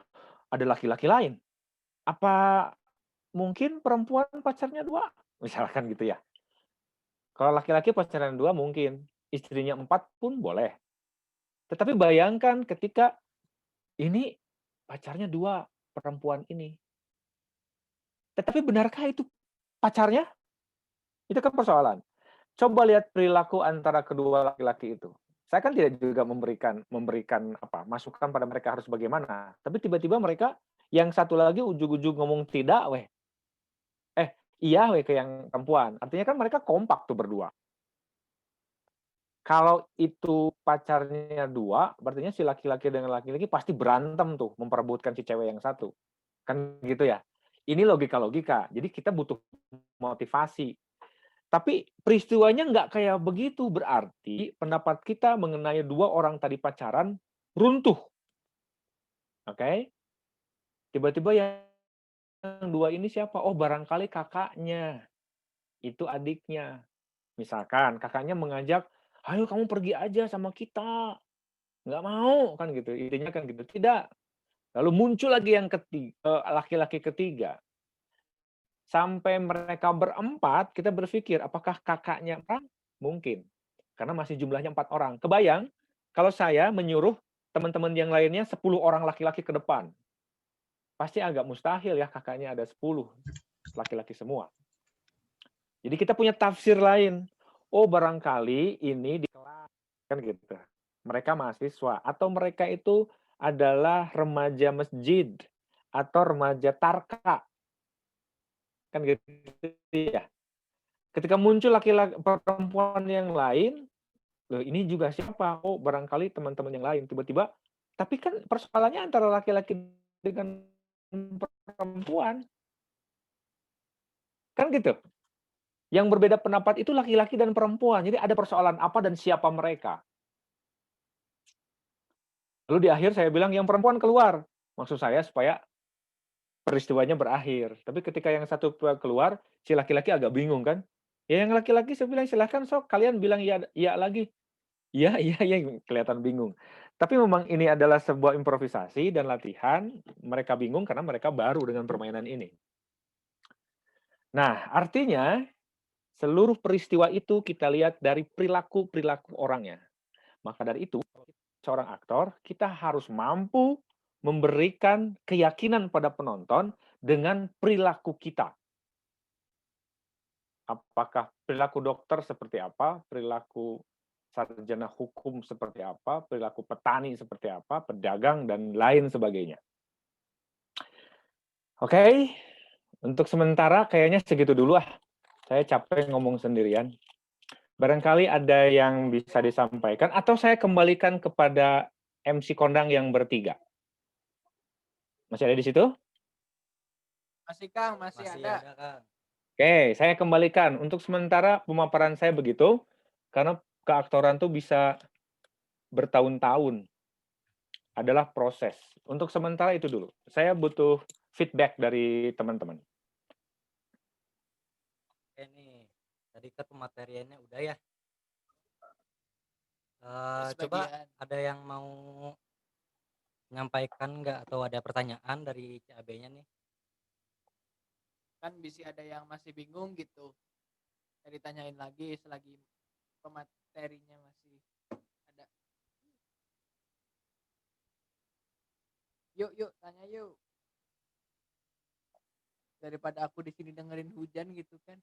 ada laki-laki lain. Apa mungkin perempuan pacarnya dua? Misalkan gitu ya. Kalau laki-laki pacaran dua mungkin. Istrinya 4 pun boleh. Tetapi bayangkan ketika ini pacarnya 2, perempuan ini. Tetapi benarkah itu pacarnya? Itu kan persoalan. Coba lihat perilaku antara kedua laki-laki itu. Saya kan tidak juga memberikan masukan pada mereka harus bagaimana. Tapi tiba-tiba mereka yang satu lagi ujug-ujug ngomong tidak, iya ke yang perempuan. Artinya kan mereka kompak tuh berdua. Kalau itu pacarnya 2, berarti si laki-laki dengan laki-laki pasti berantem tuh, memperebutkan si cewek yang satu. Kan gitu ya. Ini logika-logika. Jadi kita butuh motivasi. Tapi peristiwanya nggak kayak begitu. Berarti pendapat kita mengenai 2 orang tadi pacaran runtuh. Oke? Tiba-tiba yang 2 ini siapa? Oh, barangkali kakaknya. Itu adiknya. Misalkan kakaknya mengajak, ayo kamu pergi aja sama kita. Nggak mau, kan gitu. Intinya kan gitu. Tidak. Lalu muncul lagi yang laki-laki ketiga. Sampai mereka berempat, kita berpikir, apakah kakaknya orang? Mungkin. Karena masih jumlahnya 4 orang. Kebayang, kalau saya menyuruh teman-teman yang lainnya 10 orang laki-laki ke depan. Pasti agak mustahil ya kakaknya ada 10 laki-laki semua. Jadi kita punya tafsir lain. Oh, barangkali ini di kelas. Kan gitu. Mereka mahasiswa. Atau mereka itu adalah remaja masjid. atau remaja tarka. Kan gitu ya. Ketika muncul laki-laki perempuan yang lain, loh ini juga siapa? Oh, barangkali teman-teman yang lain. Tiba-tiba, tapi kan persoalannya antara laki-laki dengan perempuan. Kan gitu. Yang berbeda pendapat itu laki-laki dan perempuan. Jadi ada persoalan apa dan siapa mereka. Lalu di akhir saya bilang yang perempuan keluar. Maksud saya supaya peristiwanya berakhir. Tapi ketika yang satu keluar, si laki-laki agak bingung kan. Ya yang laki-laki saya bilang silahkan sok kalian bilang iya iya lagi. Iya iya iya kelihatan bingung. Tapi memang ini adalah sebuah improvisasi dan latihan. Mereka bingung karena mereka baru dengan permainan ini. Nah, artinya seluruh peristiwa itu kita lihat dari perilaku-perilaku orangnya. Maka dari itu, seorang aktor, kita harus mampu memberikan keyakinan pada penonton dengan perilaku kita. Apakah perilaku dokter seperti apa, perilaku sarjana hukum seperti apa, perilaku petani seperti apa, pedagang, dan lain sebagainya. Oke, untuk sementara kayaknya segitu dulu ah. Saya capek ngomong sendirian. Barangkali ada yang bisa disampaikan, atau saya kembalikan kepada MC Kondang yang bertiga. Masih ada di situ? Masih Kang, masih ada. Kang. Oke, saya kembalikan. Untuk sementara pemaparan saya begitu, karena keaktoran tuh bisa bertahun-tahun. Adalah proses. Untuk sementara itu dulu. Saya butuh feedback dari teman-teman. Oke nih, tadi kan pemateriannya udah ya. Coba Sebagian. ada yang mau menyampaikan nggak atau ada pertanyaan dari CAB-nya nih? Kan bisa ada yang masih bingung gitu. Saya ditanyain lagi selagi pematerinya masih ada. Yuk, tanya yuk. Daripada aku di sini dengerin hujan gitu kan.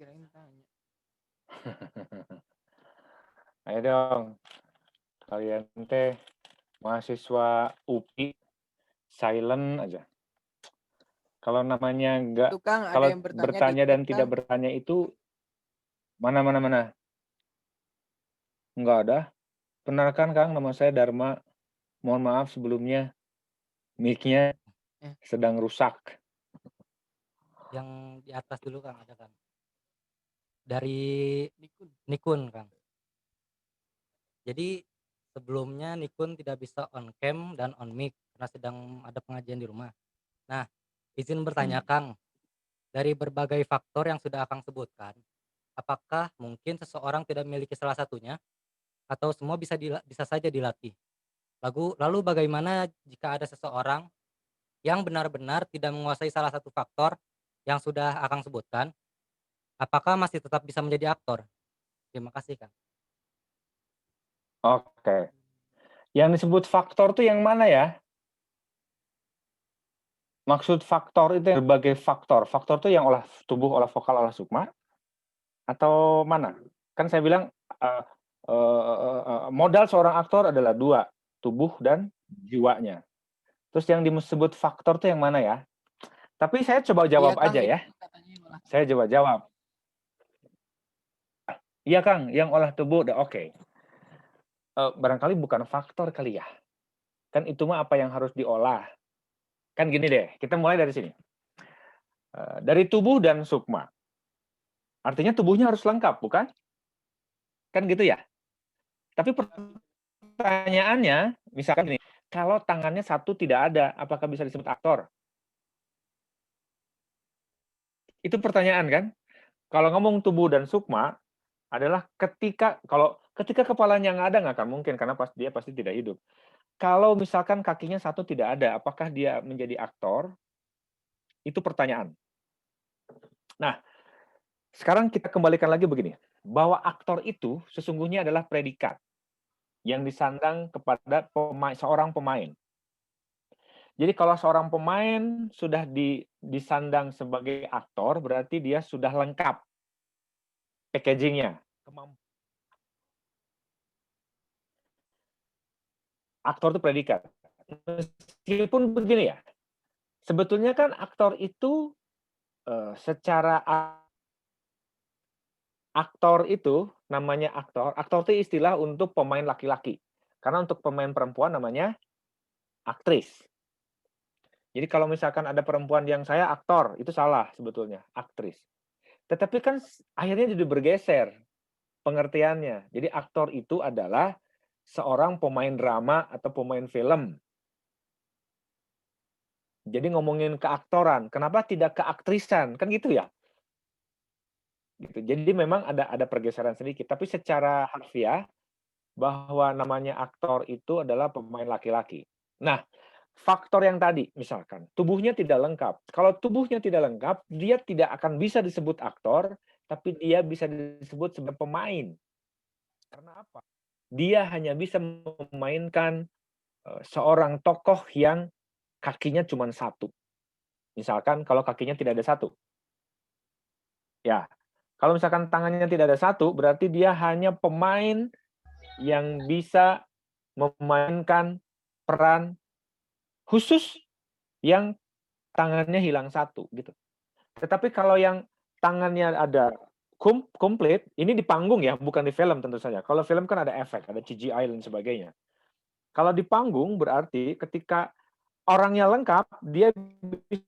Kirain tanya. Ayo dong. Kalian teh mahasiswa UPI silent aja. Kalau namanya nggak, Itu Kang, ada kalau yang bertanya dikit, dan tidak Kang. bertanya itu mana. Nggak ada. Perkenalkan Kang, nama saya Dharma. Mohon maaf sebelumnya mic-nya sedang rusak. Yang di atas dulu Kang, ada Kang. Dari Nikun Kang. Jadi sebelumnya Nikun tidak bisa on cam dan on mic karena sedang ada pengajian di rumah. Nah, izin bertanya Kang, dari berbagai faktor yang sudah Akang sebutkan, apakah mungkin seseorang tidak memiliki salah satunya atau semua bisa saja dilatih? Lalu bagaimana jika ada seseorang yang benar-benar tidak menguasai salah satu faktor yang sudah Akang sebutkan, apakah masih tetap bisa menjadi aktor? Terima kasih Kang. Oke. Yang disebut faktor tuh yang mana ya? Maksud faktor itu yang berbagai faktor. Faktor itu yang olah tubuh, olah vokal, olah sukma? Atau mana? Kan saya bilang modal seorang aktor adalah dua, tubuh dan jiwanya. Terus yang disebut faktor itu yang mana ya? Tapi saya coba jawab Kang, aja ya. Saya coba jawab. Iya Kang, yang olah tubuh udah oke. Barangkali bukan faktor kali ya. Kan itu mah apa yang harus diolah. Kan gini deh, kita mulai dari sini. Dari tubuh dan sukma. Artinya tubuhnya harus lengkap, bukan? Kan gitu ya? Tapi pertanyaannya, misalkan gini, kalau tangannya satu tidak ada, apakah bisa disebut aktor? Itu pertanyaan kan? Kalau ngomong tubuh dan sukma adalah ketika kepalanya nggak ada nggak akan mungkin karena dia pasti tidak hidup. Kalau misalkan kakinya satu tidak ada, apakah dia menjadi aktor? Itu pertanyaan. Nah, sekarang kita kembalikan lagi begini, bahwa aktor itu sesungguhnya adalah predikat yang disandang kepada seorang pemain. Jadi kalau seorang pemain sudah disandang sebagai aktor, berarti dia sudah lengkap. packagingnya. Aktor itu predikat. Meskipun begini ya, sebetulnya kan aktor itu secara aktor itu namanya aktor. Aktor itu istilah untuk pemain laki-laki. Karena untuk pemain perempuan namanya aktris. Jadi kalau misalkan ada perempuan yang saya aktor, itu salah sebetulnya, aktris. Tetapi kan akhirnya jadi bergeser pengertiannya. Jadi aktor itu adalah seorang pemain drama atau pemain film. Jadi ngomongin keaktoran, kenapa tidak keaktrisan? Kan gitu ya. Gitu. Jadi memang ada pergeseran sedikit, tapi secara harfiah bahwa namanya aktor itu adalah pemain laki-laki. Nah, faktor yang tadi misalkan tubuhnya tidak lengkap. Kalau tubuhnya tidak lengkap, dia tidak akan bisa disebut aktor, tapi dia bisa disebut sebagai pemain. Karena apa? Dia hanya bisa memainkan seorang tokoh yang kakinya cuma satu. Misalkan kalau kakinya tidak ada satu. Ya, kalau misalkan tangannya tidak ada satu, berarti dia hanya pemain yang bisa memainkan peran khusus yang tangannya hilang satu gitu. Tetapi kalau yang tangannya ada komplit, ini di panggung ya, bukan di film tentu saja. Kalau film kan ada efek, ada CGI dan sebagainya. Kalau di panggung berarti ketika orangnya lengkap, dia bisa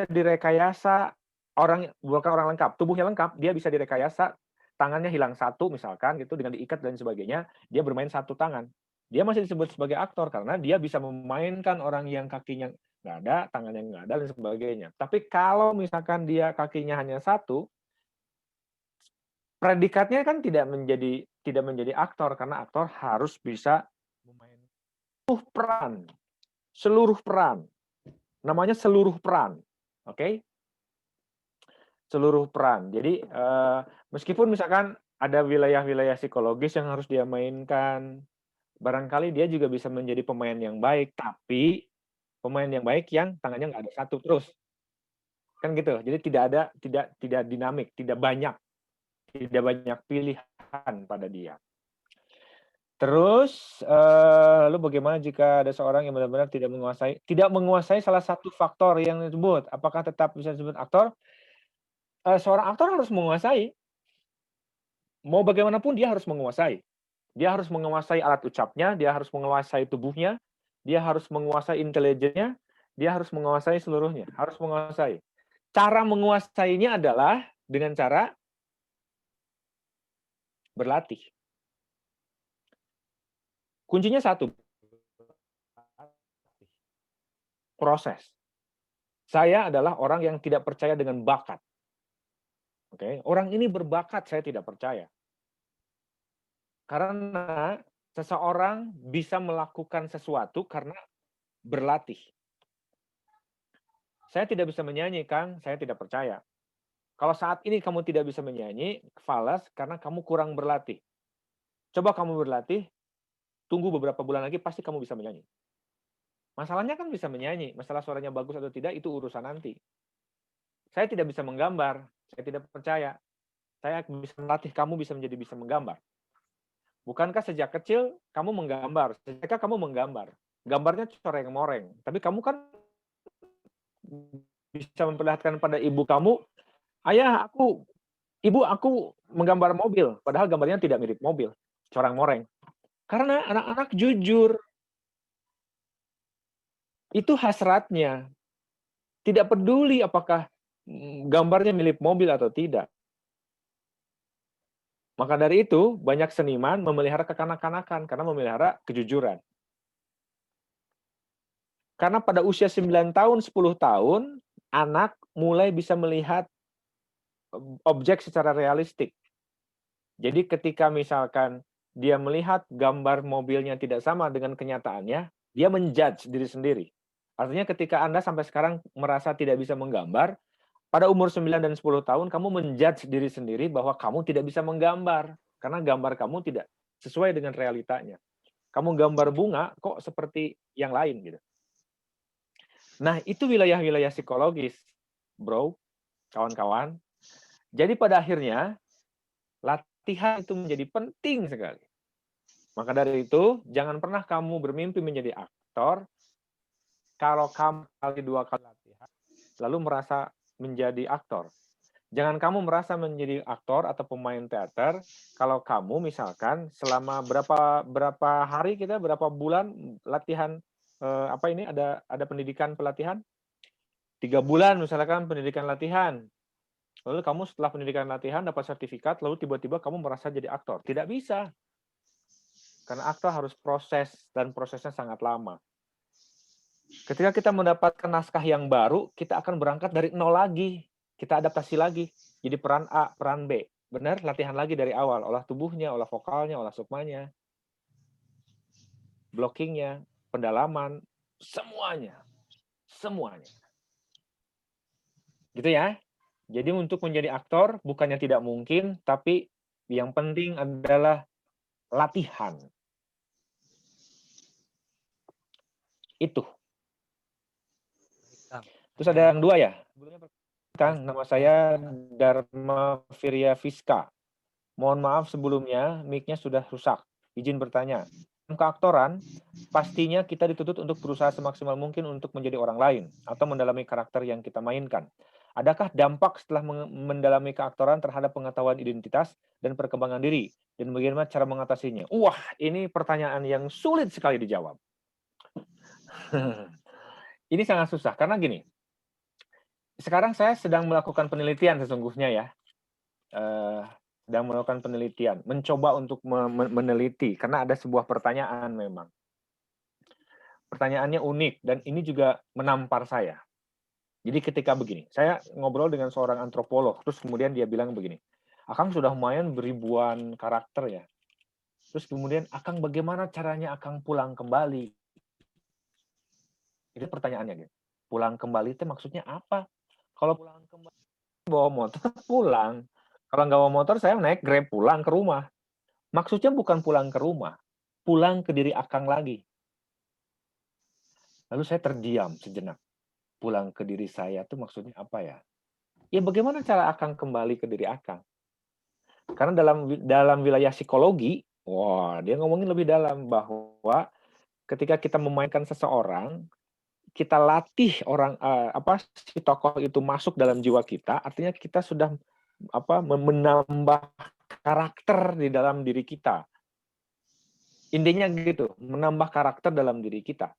direkayasa bukan orang lengkap, tubuhnya lengkap, dia bisa direkayasa tangannya hilang satu misalkan gitu dengan diikat dan sebagainya, dia bermain satu tangan. Dia masih disebut sebagai aktor karena dia bisa memainkan orang yang kakinya nggak ada, tangannya nggak ada dan sebagainya. Tapi kalau misalkan dia kakinya hanya satu, predikatnya kan tidak menjadi aktor karena aktor harus bisa memainkan seluruh peran. Namanya seluruh peran. Oke? Seluruh peran. Jadi meskipun misalkan ada wilayah-wilayah psikologis yang harus dia mainkan, barangkali dia juga bisa menjadi pemain yang baik, tapi pemain yang baik yang tangannya nggak ada satu terus. Kan gitu. Jadi tidak dinamik, tidak banyak pilihan pada dia. Terus, lalu bagaimana jika ada seorang yang benar-benar tidak menguasai salah satu faktor yang disebut, apakah tetap bisa disebut aktor? Seorang aktor harus menguasai. Mau bagaimanapun dia harus menguasai. Dia harus menguasai alat ucapnya, dia harus menguasai tubuhnya, dia harus menguasai intelijennya, dia harus menguasai seluruhnya, harus menguasai. Cara menguasainya adalah dengan cara berlatih. Kuncinya satu, proses. Saya adalah orang yang tidak percaya dengan bakat. Oke, orang ini berbakat, saya tidak percaya. Karena seseorang bisa melakukan sesuatu karena berlatih. Saya tidak bisa menyanyi, Kang, saya tidak percaya. Kalau saat ini kamu tidak bisa menyanyi, falas karena kamu kurang berlatih. Coba kamu berlatih, tunggu beberapa bulan lagi pasti kamu bisa menyanyi. Masalahnya kan bisa menyanyi, masalah suaranya bagus atau tidak itu urusan nanti. Saya tidak bisa menggambar, saya tidak percaya. Saya bisa melatih kamu bisa menggambar. Bukankah sejak kecil kamu menggambar? Sejak kamu menggambar, gambarnya coreng-moreng. Tapi kamu kan bisa memperlihatkan pada ibu kamu, ayah ibu aku menggambar mobil, padahal gambarnya tidak mirip mobil, coreng-moreng. Karena anak-anak jujur, itu hasratnya. Tidak peduli apakah gambarnya mirip mobil atau tidak. Maka dari itu, banyak seniman memelihara kekanak-kanakan karena memelihara kejujuran. Karena pada usia 9 tahun, 10 tahun, anak mulai bisa melihat objek secara realistik. Jadi ketika misalkan dia melihat gambar mobilnya tidak sama dengan kenyataannya, dia menjudge diri sendiri. Artinya ketika Anda sampai sekarang merasa tidak bisa menggambar, pada umur 9 dan 10 tahun kamu menjudge diri sendiri bahwa kamu tidak bisa menggambar. Karena gambar kamu tidak sesuai dengan realitanya. Kamu gambar bunga kok seperti yang lain gitu. Nah, itu wilayah-wilayah psikologis, bro, kawan-kawan. Jadi pada akhirnya Latihan itu menjadi penting sekali. Maka dari itu, jangan pernah kamu bermimpi menjadi aktor kalau kamu kali 2 kali latihan, lalu merasa menjadi aktor. Jangan kamu merasa menjadi aktor atau pemain teater kalau kamu misalkan selama berapa hari berapa bulan latihan ada pendidikan pelatihan 3 bulan misalkan pendidikan latihan. Lalu kamu setelah pendidikan latihan dapat sertifikat, lalu tiba-tiba kamu merasa jadi aktor. Tidak bisa. Karena aktor harus proses, dan prosesnya sangat lama. Ketika kita mendapatkan naskah yang baru, kita akan berangkat dari nol lagi. Kita adaptasi lagi. Jadi peran A, peran B. Benar, latihan lagi dari awal. Olah tubuhnya, olah vokalnya, olah sukmanya. Blockingnya, pendalaman, semuanya. Semuanya. Gitu ya. Jadi untuk menjadi aktor, bukannya tidak mungkin, tapi yang penting adalah latihan. Itu. Kang. Terus ada yang 2 ya? Kang, nama saya Dharma Virya Fiska. Mohon maaf sebelumnya, mic-nya sudah rusak. Izin bertanya. Dalam keaktoran, pastinya kita dituntut untuk berusaha semaksimal mungkin untuk menjadi orang lain atau mendalami karakter yang kita mainkan. Adakah dampak setelah mendalami keaktoran terhadap pengetahuan identitas dan perkembangan diri? Dan bagaimana cara mengatasinya? Wah, ini pertanyaan yang sulit sekali dijawab. Ini sangat susah, karena gini, sekarang saya sedang melakukan penelitian sesungguhnya ya. Sedang melakukan penelitian, mencoba untuk meneliti, karena ada sebuah pertanyaan memang. Pertanyaannya unik, dan ini juga menampar saya. Jadi ketika begini, saya ngobrol dengan seorang antropolog, terus kemudian dia bilang begini, Akang sudah lumayan beribuan karakter ya. Terus kemudian, Akang bagaimana caranya Akang pulang kembali? Itu pertanyaannya gitu. Pulang kembali itu maksudnya apa? Kalau pulang kembali bawa motor pulang. Kalau nggak bawa motor saya naik Grab pulang ke rumah. Maksudnya bukan pulang ke rumah, pulang ke diri Akang lagi. Lalu saya terdiam sejenak. Pulang ke diri saya itu maksudnya apa ya? Ya bagaimana cara Akang kembali ke diri Akang? Karena dalam wilayah psikologi, wah dia ngomongin lebih dalam bahwa ketika kita memainkan seseorang, kita latih si tokoh itu masuk dalam jiwa kita, artinya kita sudah menambah karakter di dalam diri kita. Intinya gitu, menambah karakter dalam diri kita.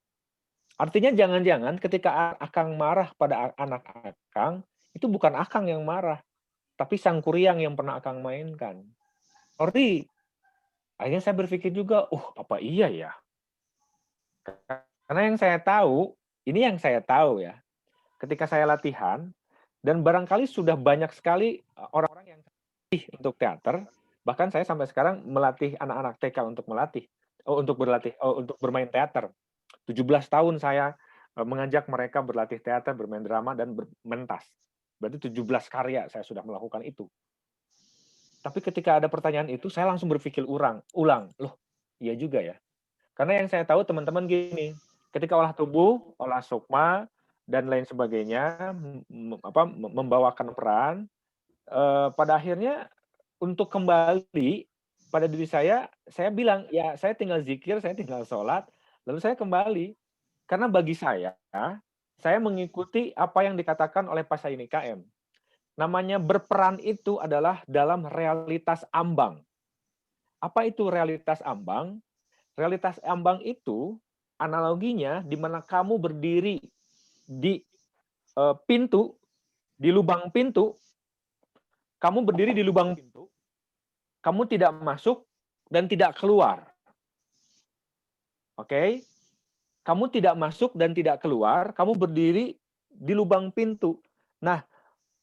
Artinya jangan-jangan ketika Akang marah pada anak Akang, itu bukan Akang yang marah, tapi sang kuryang yang pernah Akang mainkan. Ngerti? Akhirnya saya berpikir juga, apa iya ya? Karena yang saya tahu, ini yang saya tahu ya, ketika saya latihan, dan barangkali sudah banyak sekali orang-orang yang untuk teater, bahkan saya sampai sekarang melatih anak-anak TK untuk bermain teater. 17 tahun saya mengajak mereka berlatih teater, bermain drama, dan bermentas. Berarti 17 karya saya sudah melakukan itu. Tapi ketika ada pertanyaan itu, saya langsung berpikir ulang. Loh, iya juga ya. Karena yang saya tahu teman-teman gini, ketika olah tubuh, olah sukma, dan lain sebagainya, membawakan peran, pada akhirnya untuk kembali pada diri saya bilang, ya saya tinggal zikir, saya tinggal sholat, lalu saya kembali. Karena bagi saya mengikuti apa yang dikatakan oleh Pasyaini KM. Namanya berperan itu adalah dalam realitas ambang. Apa itu realitas ambang? Realitas ambang itu analoginya di mana kamu berdiri di pintu, di lubang pintu, kamu berdiri di lubang pintu, kamu tidak masuk dan tidak keluar. Oke? Kamu tidak masuk dan tidak keluar, kamu berdiri di lubang pintu. Nah,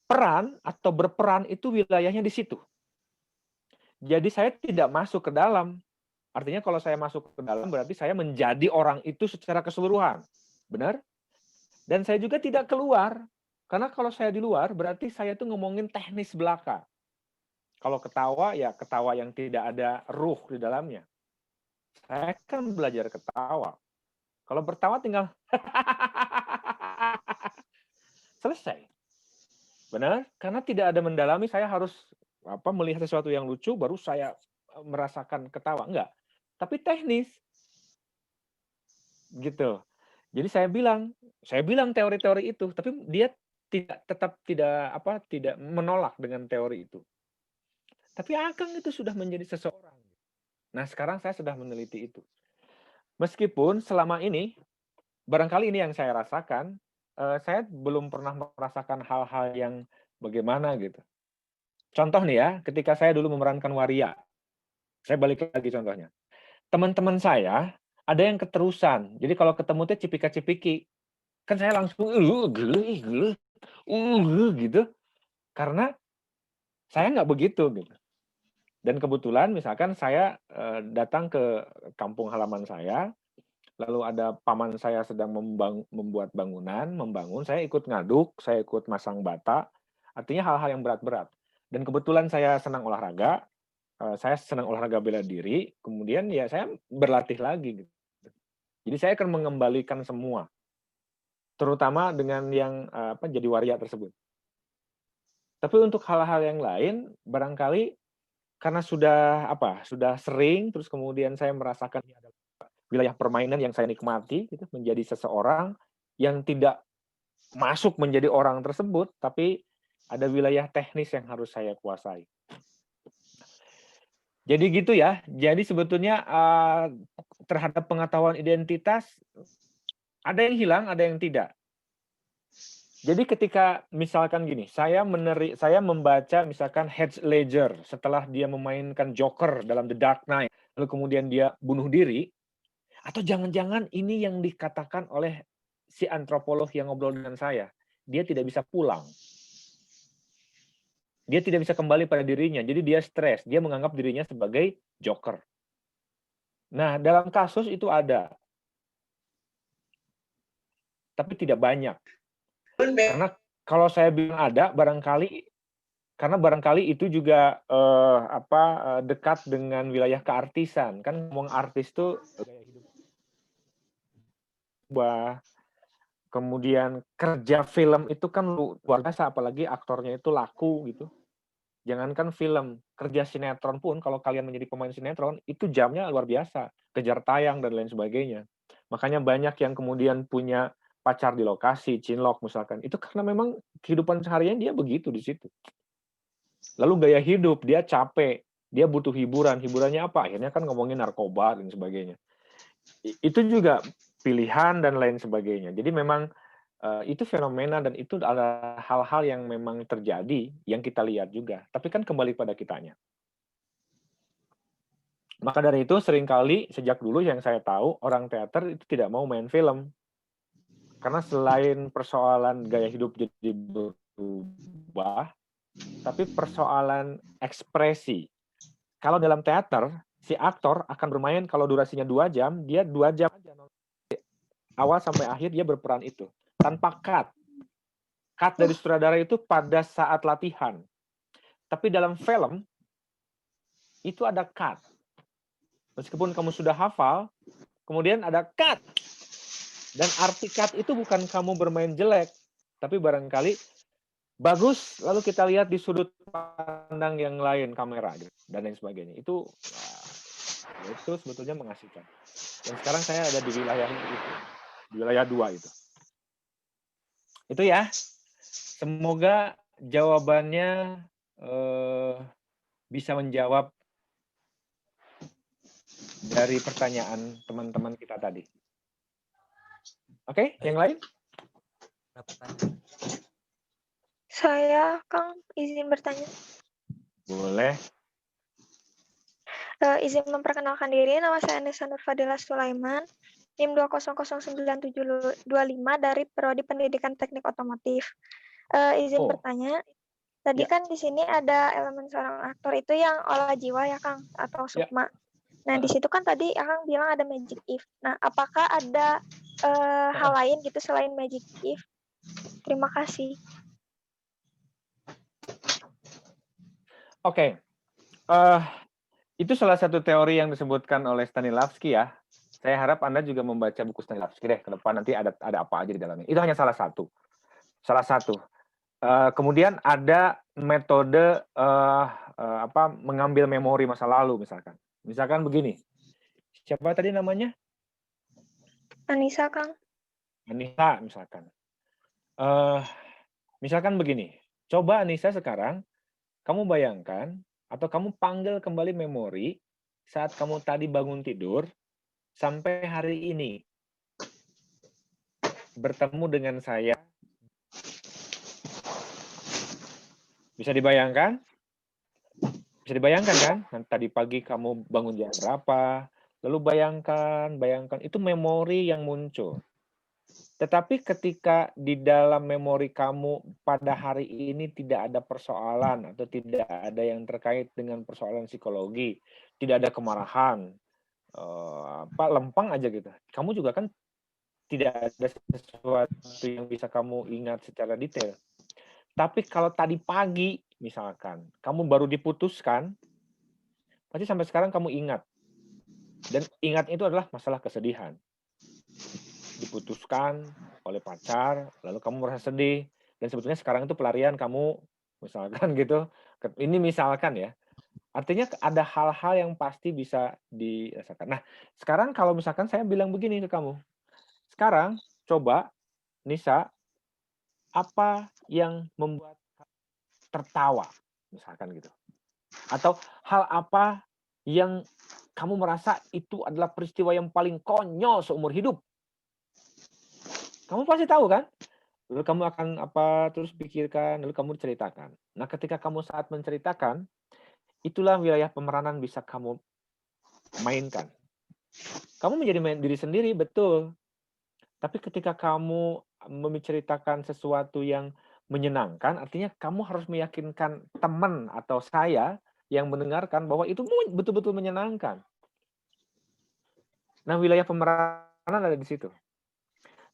peran atau berperan itu wilayahnya di situ. Jadi saya tidak masuk ke dalam. Artinya kalau saya masuk ke dalam berarti saya menjadi orang itu secara keseluruhan. Benar? Dan saya juga tidak keluar. Karena kalau saya di luar berarti saya itu ngomongin teknis belaka. Kalau ketawa ya ketawa yang tidak ada ruh di dalamnya. Saya kan belajar ketawa. Kalau bertawa tinggal selesai. Benar? Karena tidak ada mendalami, saya harus melihat sesuatu yang lucu baru saya merasakan ketawa, enggak. Tapi teknis gitu. Jadi saya bilang teori-teori itu, tapi dia tetap tidak menolak dengan teori itu. Tapi Akang itu sudah menjadi seseorang. Nah, sekarang saya sudah meneliti itu. Meskipun selama ini, barangkali ini yang saya rasakan, saya belum pernah merasakan hal-hal yang bagaimana gitu. Contoh nih ya, ketika saya dulu memerankan waria, saya balik lagi contohnya. Teman-teman saya, ada yang keterusan. Jadi kalau ketemu tuh cipika-cipiki. Kan saya langsung, gitu. Karena saya nggak begitu gitu. Dan kebetulan misalkan saya datang ke kampung halaman saya, lalu ada paman saya sedang membuat membangun, saya ikut ngaduk, saya ikut masang bata, artinya hal-hal yang berat-berat. Dan kebetulan saya senang olahraga bela diri, kemudian ya saya berlatih lagi gitu. Jadi saya akan mengembalikan semua, terutama dengan yang jadi waria tersebut. Tapi untuk hal-hal yang lain, barangkali karena sudah sering, terus kemudian saya merasakan ini adalah wilayah permainan yang saya nikmati, gitu, menjadi seseorang yang tidak masuk menjadi orang tersebut, tapi ada wilayah teknis yang harus saya kuasai. Jadi gitu ya. Jadi sebetulnya terhadap pengetahuan identitas ada yang hilang, ada yang tidak. Jadi ketika misalkan gini, saya membaca misalkan Heath Ledger setelah dia memainkan Joker dalam The Dark Knight, lalu kemudian dia bunuh diri, atau jangan-jangan ini yang dikatakan oleh si antropolog yang ngobrol dengan saya, dia tidak bisa pulang. Dia tidak bisa kembali pada dirinya, jadi dia stres, dia menganggap dirinya sebagai Joker. Nah, dalam kasus itu ada, tapi tidak banyak. Karena kalau saya bilang ada, barangkali itu juga dekat dengan wilayah keartisan. Kan ngomong artis tuh gaya hidup berubah. Kemudian kerja film itu kan luar biasa, apalagi aktornya itu laku gitu. Jangankan film, kerja sinetron pun kalau kalian menjadi pemain sinetron itu jamnya luar biasa, kejar tayang dan lain sebagainya. Makanya banyak yang kemudian punya pacar di lokasi, cinlok misalkan. Itu karena memang kehidupan seharian dia begitu di situ. Lalu gaya hidup, dia capek, dia butuh hiburan. Hiburannya apa? Akhirnya kan ngomongin narkoba dan sebagainya. Itu juga pilihan dan lain sebagainya. Jadi memang itu fenomena dan itu adalah hal-hal yang memang terjadi, yang kita lihat juga. Tapi kan kembali pada kitanya. Maka dari itu seringkali sejak dulu yang saya tahu, orang teater itu tidak mau main film. Karena selain persoalan gaya hidup jadi berubah, tapi persoalan ekspresi. Kalau dalam teater, si aktor akan bermain kalau durasinya 2 jam, dia 2 jam aja awal sampai akhir dia berperan itu tanpa cut. Cut dari sutradara itu pada saat latihan. Tapi dalam film itu ada cut. Meskipun kamu sudah hafal, kemudian ada cut. Dan arti cut itu bukan kamu bermain jelek, tapi barangkali bagus, lalu kita lihat di sudut pandang yang lain, kamera dan lain sebagainya. Itu sebetulnya mengasihkan. Dan sekarang saya ada di wilayah itu, di wilayah 2 itu. Itu ya. Semoga jawabannya bisa menjawab dari pertanyaan teman-teman kita tadi. Oke, yang lain? Saya, Kang, izin bertanya. Boleh. Izin memperkenalkan diri, nama saya Nesa Nur Fadila Sulaiman, NIM 2009725 dari Prodi Pendidikan Teknik Otomotif. Izin bertanya, tadi kan di sini ada elemen seorang aktor itu yang olah jiwa ya, Kang, atau sukma. Nah, di situ kan tadi Kang bilang ada magic if. Nah, apakah ada hal lain gitu selain magic if? Terima kasih. Oke. Itu salah satu teori yang disebutkan oleh Stanislavski ya. Saya harap Anda juga membaca buku Stanislavski deh ke depan, nanti ada apa aja di dalamnya. Itu hanya salah satu. Kemudian ada metode mengambil memori masa lalu misalkan. Misalkan begini. Siapa tadi namanya? Anissa, Kang. Anissa misalkan. Misalkan begini. Coba Anissa sekarang kamu bayangkan atau kamu panggil kembali memori saat kamu tadi bangun tidur sampai hari ini bertemu dengan saya. Bisa dibayangkan? Bisa dibayangkan kan? Tadi pagi kamu bangun jam berapa? Lalu bayangkan, itu memori yang muncul. Tetapi ketika di dalam memori kamu pada hari ini tidak ada persoalan atau tidak ada yang terkait dengan persoalan psikologi, tidak ada kemarahan, lempeng aja gitu. Kamu juga kan tidak ada sesuatu yang bisa kamu ingat secara detail. Tapi kalau tadi pagi, misalkan, kamu baru diputuskan, pasti sampai sekarang kamu ingat. Dan ingat itu adalah masalah kesedihan. Diputuskan oleh pacar, lalu kamu merasa sedih. Dan sebetulnya sekarang itu pelarian kamu, misalkan gitu. Ini misalkan ya. Artinya ada hal-hal yang pasti bisa dirasakan. Nah, sekarang kalau misalkan saya bilang begini ke kamu. Sekarang, coba, Nisa, apa yang membuat tertawa, misalkan gitu. Atau hal apa yang kamu merasa itu adalah peristiwa yang paling konyol seumur hidup. Kamu pasti tahu kan? Lalu kamu akan terus pikirkan, lalu kamu ceritakan. Nah, ketika kamu saat menceritakan, itulah wilayah pemeranan bisa kamu mainkan. Kamu menjadi diri sendiri, betul. Tapi ketika kamu menceritakan sesuatu yang menyenangkan, artinya kamu harus meyakinkan teman atau saya yang mendengarkan bahwa itu betul-betul menyenangkan. Nah, wilayah pemeranan ada di situ.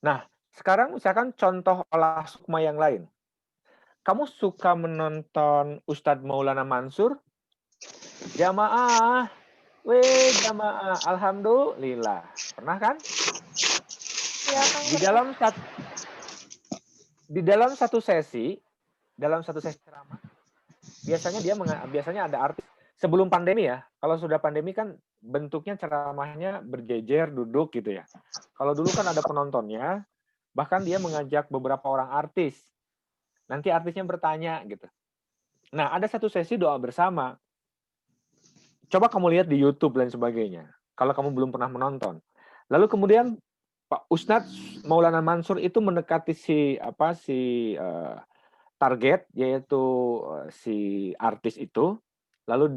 Nah, sekarang misalkan contoh olah sukma yang lain. Kamu suka menonton Ustadz Maulana Mansur? Jamaah, jamaah, alhamdulillah. Pernah kan? Iya, Kang. Di dalam satu sesi ceramah, biasanya ada artis sebelum pandemi ya. Kalau sudah pandemi kan bentuknya ceramahnya berjejer duduk gitu ya. Kalau dulu kan ada penontonnya, bahkan dia mengajak beberapa orang artis. Nanti artisnya bertanya gitu. Nah, ada satu sesi doa bersama. Coba kamu lihat di YouTube dan sebagainya. Kalau kamu belum pernah menonton. Lalu kemudian Pak Ustadz Maulana Mansur itu mendekati target, yaitu si artis itu, lalu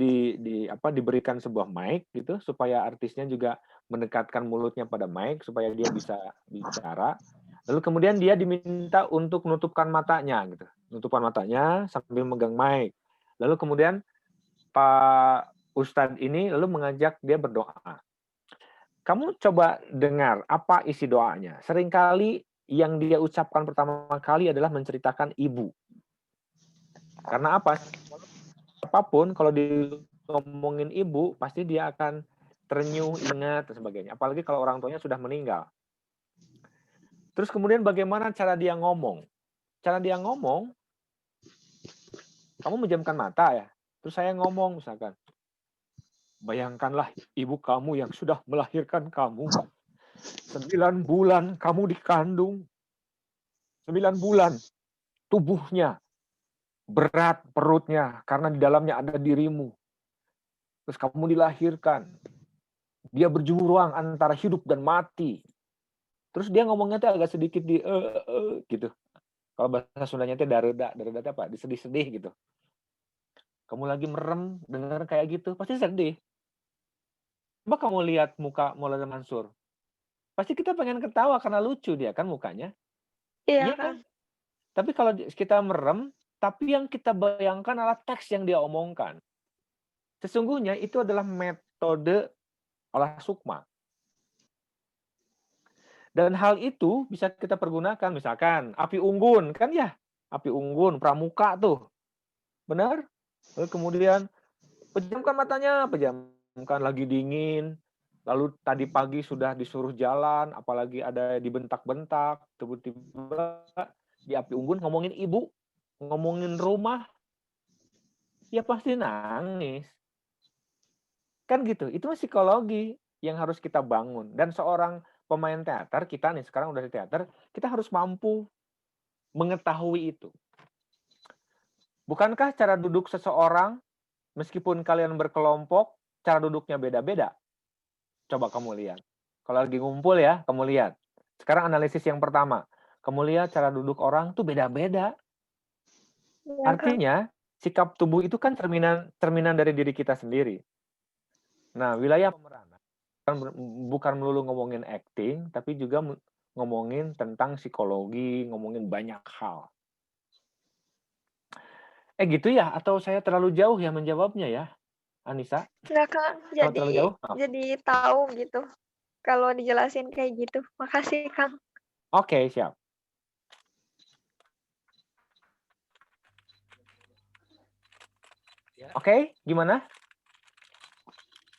diberikan sebuah mic gitu supaya artisnya juga mendekatkan mulutnya pada mic supaya dia bisa bicara. Lalu kemudian dia diminta untuk menutupkan matanya gitu. Menutupkan matanya sambil megang mic. Lalu kemudian Pak Ustadz ini lalu mengajak dia berdoa. Kamu coba dengar apa isi doanya. Seringkali yang dia ucapkan pertama kali adalah menceritakan ibu. Karena apa? Apapun kalau ngomongin ibu, pasti dia akan ternyuh, ingat, dan sebagainya. Apalagi kalau orang tuanya sudah meninggal. Terus kemudian bagaimana cara dia ngomong? Cara dia ngomong, kamu menjamkan mata ya. Terus saya ngomong misalkan, bayangkanlah ibu kamu yang sudah melahirkan kamu. 9 bulan kamu dikandung. 9 bulan tubuhnya berat perutnya karena di dalamnya ada dirimu. Terus kamu dilahirkan. Dia berjuang antara hidup dan mati. Terus dia ngomongnya tuh agak sedikit gitu. Kalau bahasa Sundanya tuh dareda apa? Disedih-sedih gitu. Kamu lagi merem dengar kayak gitu, pasti sedih. Coba kamu lihat muka Maulana Mansur. Pasti kita pengen ketawa karena lucu dia kan mukanya. Iya, kan? Tapi kalau kita merem, tapi yang kita bayangkan adalah teks yang dia omongkan. Sesungguhnya itu adalah metode olah sukma. Dan hal itu bisa kita pergunakan, misalkan api unggun, kan ya? Api unggun, pramuka tuh. Benar? Lalu kemudian pejamkan matanya, pejamkan lagi dingin. Lalu tadi pagi sudah disuruh jalan, apalagi ada dibentak-bentak, tiba-tiba di api unggun ngomongin ibu, ngomongin rumah, ya pasti nangis. Kan gitu, itu psikologi yang harus kita bangun. Dan seorang pemain teater, kita nih sekarang udah di teater, kita harus mampu mengetahui itu. Bukankah cara duduk seseorang, meskipun kalian berkelompok, cara duduknya beda-beda? Coba kamu lihat. Kalau lagi ngumpul ya, kamu lihat. Sekarang analisis yang pertama. Kamu lihat cara duduk orang tuh beda-beda. Ya, Kang. Artinya, sikap tubuh itu kan cerminan dari diri kita sendiri. Nah, wilayah pemeranan bukan melulu ngomongin acting, tapi juga ngomongin tentang psikologi, ngomongin banyak hal. Gitu ya? Atau saya terlalu jauh ya menjawabnya ya, Anissa? Enggak, Kang. Kalau terlalu jauh? Jadi tahu gitu. Kalau dijelasin kayak gitu. Makasih, Kang. Oke, siap. Ya, Oke, gimana?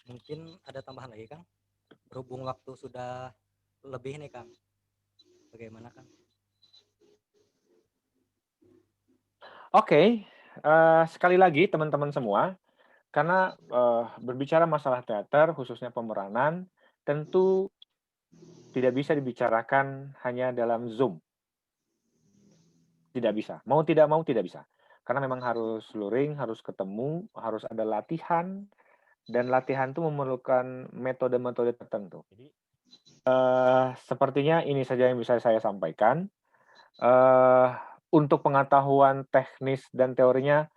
mungkin ada tambahan lagi, Kang. Berhubung waktu sudah lebih nih, Kang. Bagaimana, Kang? Oke, sekali lagi teman-teman semua, karena berbicara masalah teater, khususnya pemeranan, tentu tidak bisa dibicarakan hanya dalam Zoom. Tidak bisa. Mau tidak mau tidak bisa. Karena memang harus luring, harus ketemu, harus ada latihan, dan latihan itu memerlukan metode-metode tertentu. Jadi, sepertinya ini saja yang bisa saya sampaikan. Untuk pengetahuan teknis dan teorinya,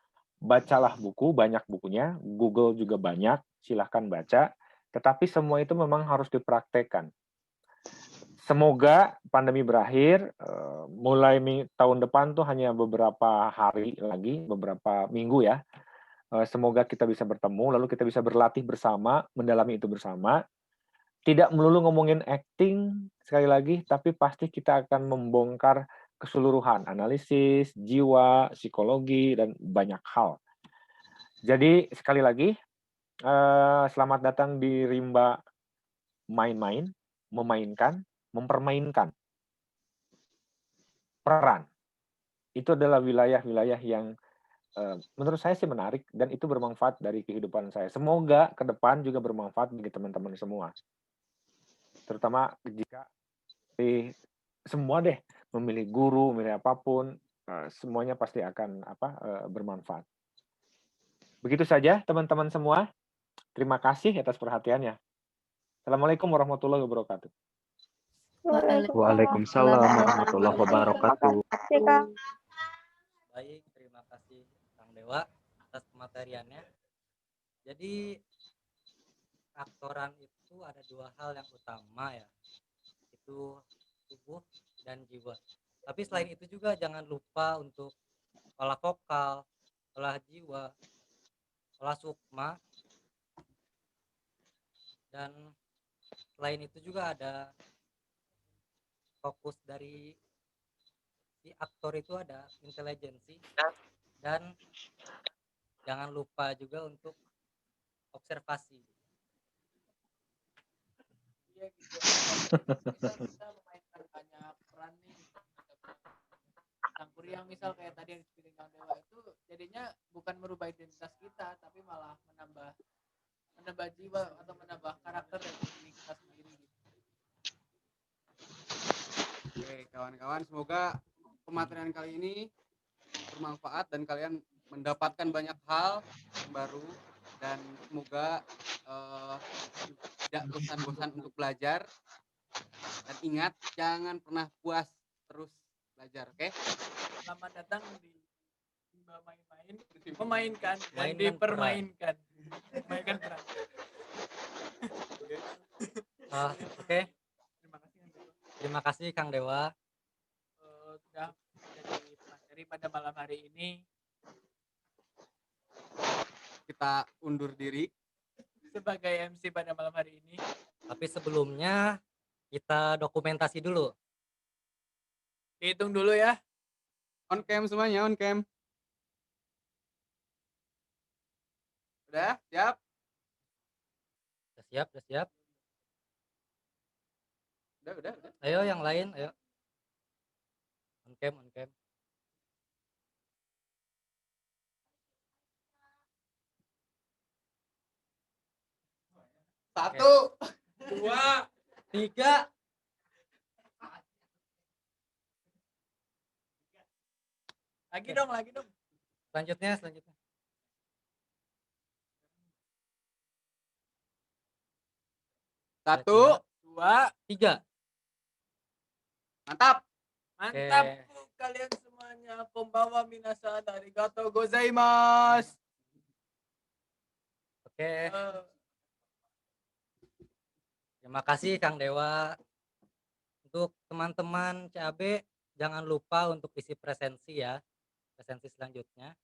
bacalah buku, banyak bukunya, Google juga banyak, silahkan baca, tetapi semua itu memang harus dipraktekkan. Semoga pandemi berakhir, mulai tahun depan tuh hanya beberapa hari lagi, beberapa minggu ya. Semoga kita bisa bertemu, lalu kita bisa berlatih bersama, mendalami itu bersama. Tidak melulu ngomongin acting, sekali lagi, tapi pasti kita akan membongkar keseluruhan, analisis, jiwa, psikologi, dan banyak hal. Jadi, sekali lagi, selamat datang di Rimba Main-Main, memainkan, mempermainkan peran. Itu adalah wilayah-wilayah yang menurut saya sih menarik dan itu bermanfaat dari kehidupan saya. Semoga ke depan juga bermanfaat bagi teman-teman semua. Terutama jika semua deh memilih guru, memilih apapun, semuanya pasti akan bermanfaat. Begitu saja teman-teman semua. Terima kasih atas perhatiannya. Assalamualaikum warahmatullahi wabarakatuh. Waalaikumsalam warahmatullahi wabarakatuh. Ya, Kang. Baik, terima kasih Kang Dewa atas pemateriannya. Jadi aktoran itu ada dua hal yang utama ya, itu tubuh dan jiwa. Tapi selain itu juga jangan lupa untuk olah vokal, olah jiwa, olah sukma, dan selain itu juga ada fokus dari si aktor itu ada intelijensi dan jangan lupa juga untuk observasi. Iya gitu. Kita memainkan banyak peran nih. Sang Kuryang misal kayak tadi yang disebutin Kang Dewa itu jadinya bukan merubah identitas kita tapi malah menambah jiwa atau menambah karakter dari diri kita sendiri gitu. Oke, kawan-kawan, semoga pematerian kali ini bermanfaat dan kalian mendapatkan banyak hal yang baru dan semoga tidak bosan-bosan untuk belajar dan ingat jangan pernah puas terus belajar, oke? Selamat datang di main-main, memainkan dan dipermainkan. Memainkan peran. Oke. Terima kasih Kang Dewa. Sudah menjadi materi pada malam hari ini. Kita undur diri sebagai MC pada malam hari ini. Tapi sebelumnya kita dokumentasi dulu. Dihitung dulu ya. On cam semuanya, on cam. Udah, siap? Udah siap. Udah. Ayo yang lain, ayo. On cam. 1, 2, 3. lagi dong. Selanjutnya. 1, 2, 3. mantap. Oke. Mantap kalian semuanya. Konbanwa minasan, arigatou gozaimasu. Oke. Terima kasih Kang Dewa. Untuk teman-teman CAB, jangan lupa untuk isi presensi ya. Presensi selanjutnya.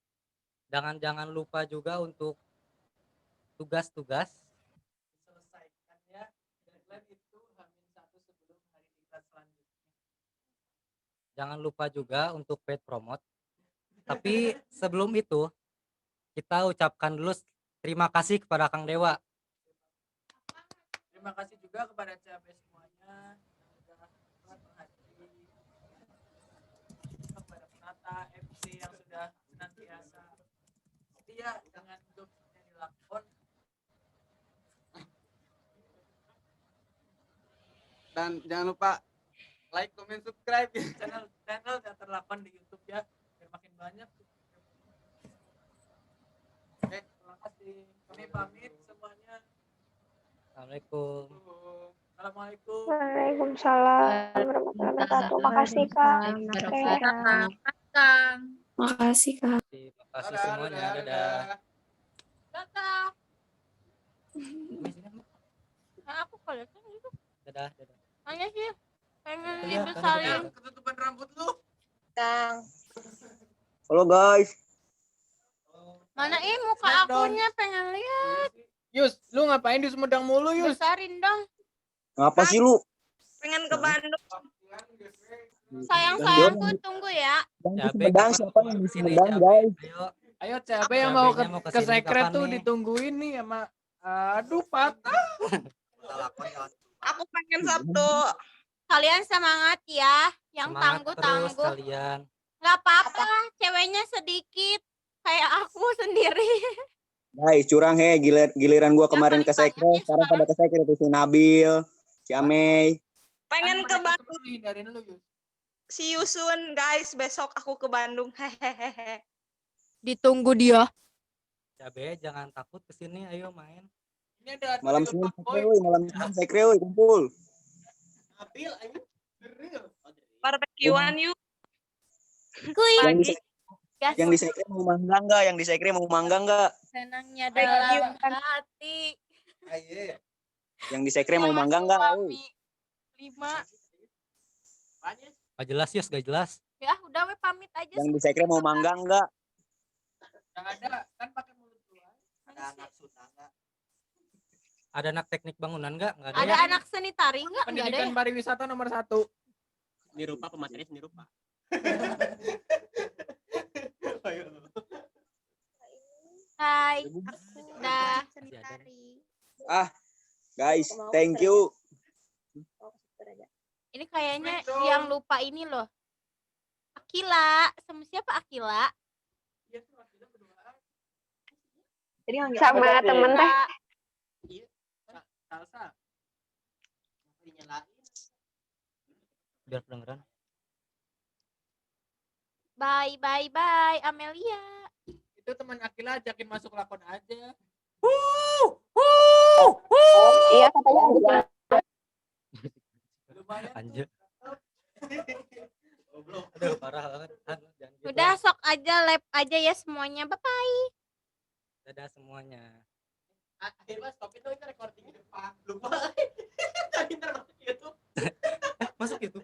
Jangan lupa juga untuk tugas-tugas. Selesaikannya deadline itu H-1 sebelum hari diklat selanjutnya. Jangan lupa juga untuk paid promote. Tapi sebelum itu, kita ucapkan dulu terima kasih kepada Kang Dewa. Terima kasih juga kepada CAB semuanya yang sudah menghadiri, kepada penata MC yang sudah senantiasa setia dengan jobnya di lakon. Dan jangan lupa like, comment, subscribe channel Teater Lakon di YouTube ya, biar makin banyak. Oke, terima kasih. Kami pamit semuanya. Assalamualaikum. Assalamualaikum. Waalaikumsalam warahmatullahi wabarakatuh. Makasih Kak. Makasih Kak. Terima kasih semuanya. Dadah. Dadah. Aku kelihatan gitu. Dadah. Hanya sih pengen Iya, dibesarin. Ketutupan rambut lu. Kang. Halo guys. Mana muka akunya pengen lihat. Yus, lu ngapain di Sumedang mulu, Yus? Besarin dong. Ngapa sih lu? Pengen ke Bandung. Sayang-sayangku tunggu ya. Yang di CAB Sumedang, kapan siapa yang di kesini, Sumedang CAB? guys? Ayo. Ayo CAB yang mau CAB-nya mau ke kesini sekret kapan tuh nih? ditungguin nih sama aduh patah. Aku pengen Sabtu. Kalian semangat ya. Yang Semangat terus tangguh-tangguh. kalian. Gak apa-apa. Ceweknya sedikit. Kayak aku sendiri. Guys, curang giliran gua Yang kemarin paling ke sekret, banyak ya sekarang pada ke sekret itu si Nabil, si Amei. Pengen ke Bandung. Hindarin lu, Yus. See you soon guys. Besok aku ke Bandung. Hehehe. Ditunggu dia. CAB jangan takut kesini, ayo main. Ini ada Malam Trio Senin Pak sekret, Boy. woi, malam Senin sekret, woi, kumpul. Nabil ayo. The real. Barbekyuan yuk. Kuy. Yang di Gas. yang di sekret mau mangga enggak? Yang di sekret mau mangga enggak? Senangnya Barbekyuan. dalam hati. Ayo. Yang di sekret mau mangga enggak? Woi. 5. Banyak. Gak jelas Yus, gak jelas. Ya udah we pamit aja. Yang di sekret mau mangga enggak? Yang ada kan pakai mulut gua. Ada anak Ada anak teknik bangunan nggak? Nggak ada. Ada ya? anak seni tari nggak? Nggak ada Pendidikan ya? pariwisata nomor 1. Seni rupa, pemateri seni rupa. Hai. Dah. Masih ada. Ah, guys, thank you. Ini kayaknya yang lupa ini loh. Akila. Sama siapa Akila? Sama temen teh. Salsa. Biar kedengeran. Bye Amelia. Itu teman Akila ajakin masuk lakon aja. Iya katanya ada. Lumayan. Anjir. Aduh, parah banget. Jangan gitu. Udah sok aja lab aja ya semuanya. Bye bye. Dadah semuanya. Akhirnya stop itu recording di depan. Lupa. Tadi ntar masuk YouTube. Masuk itu.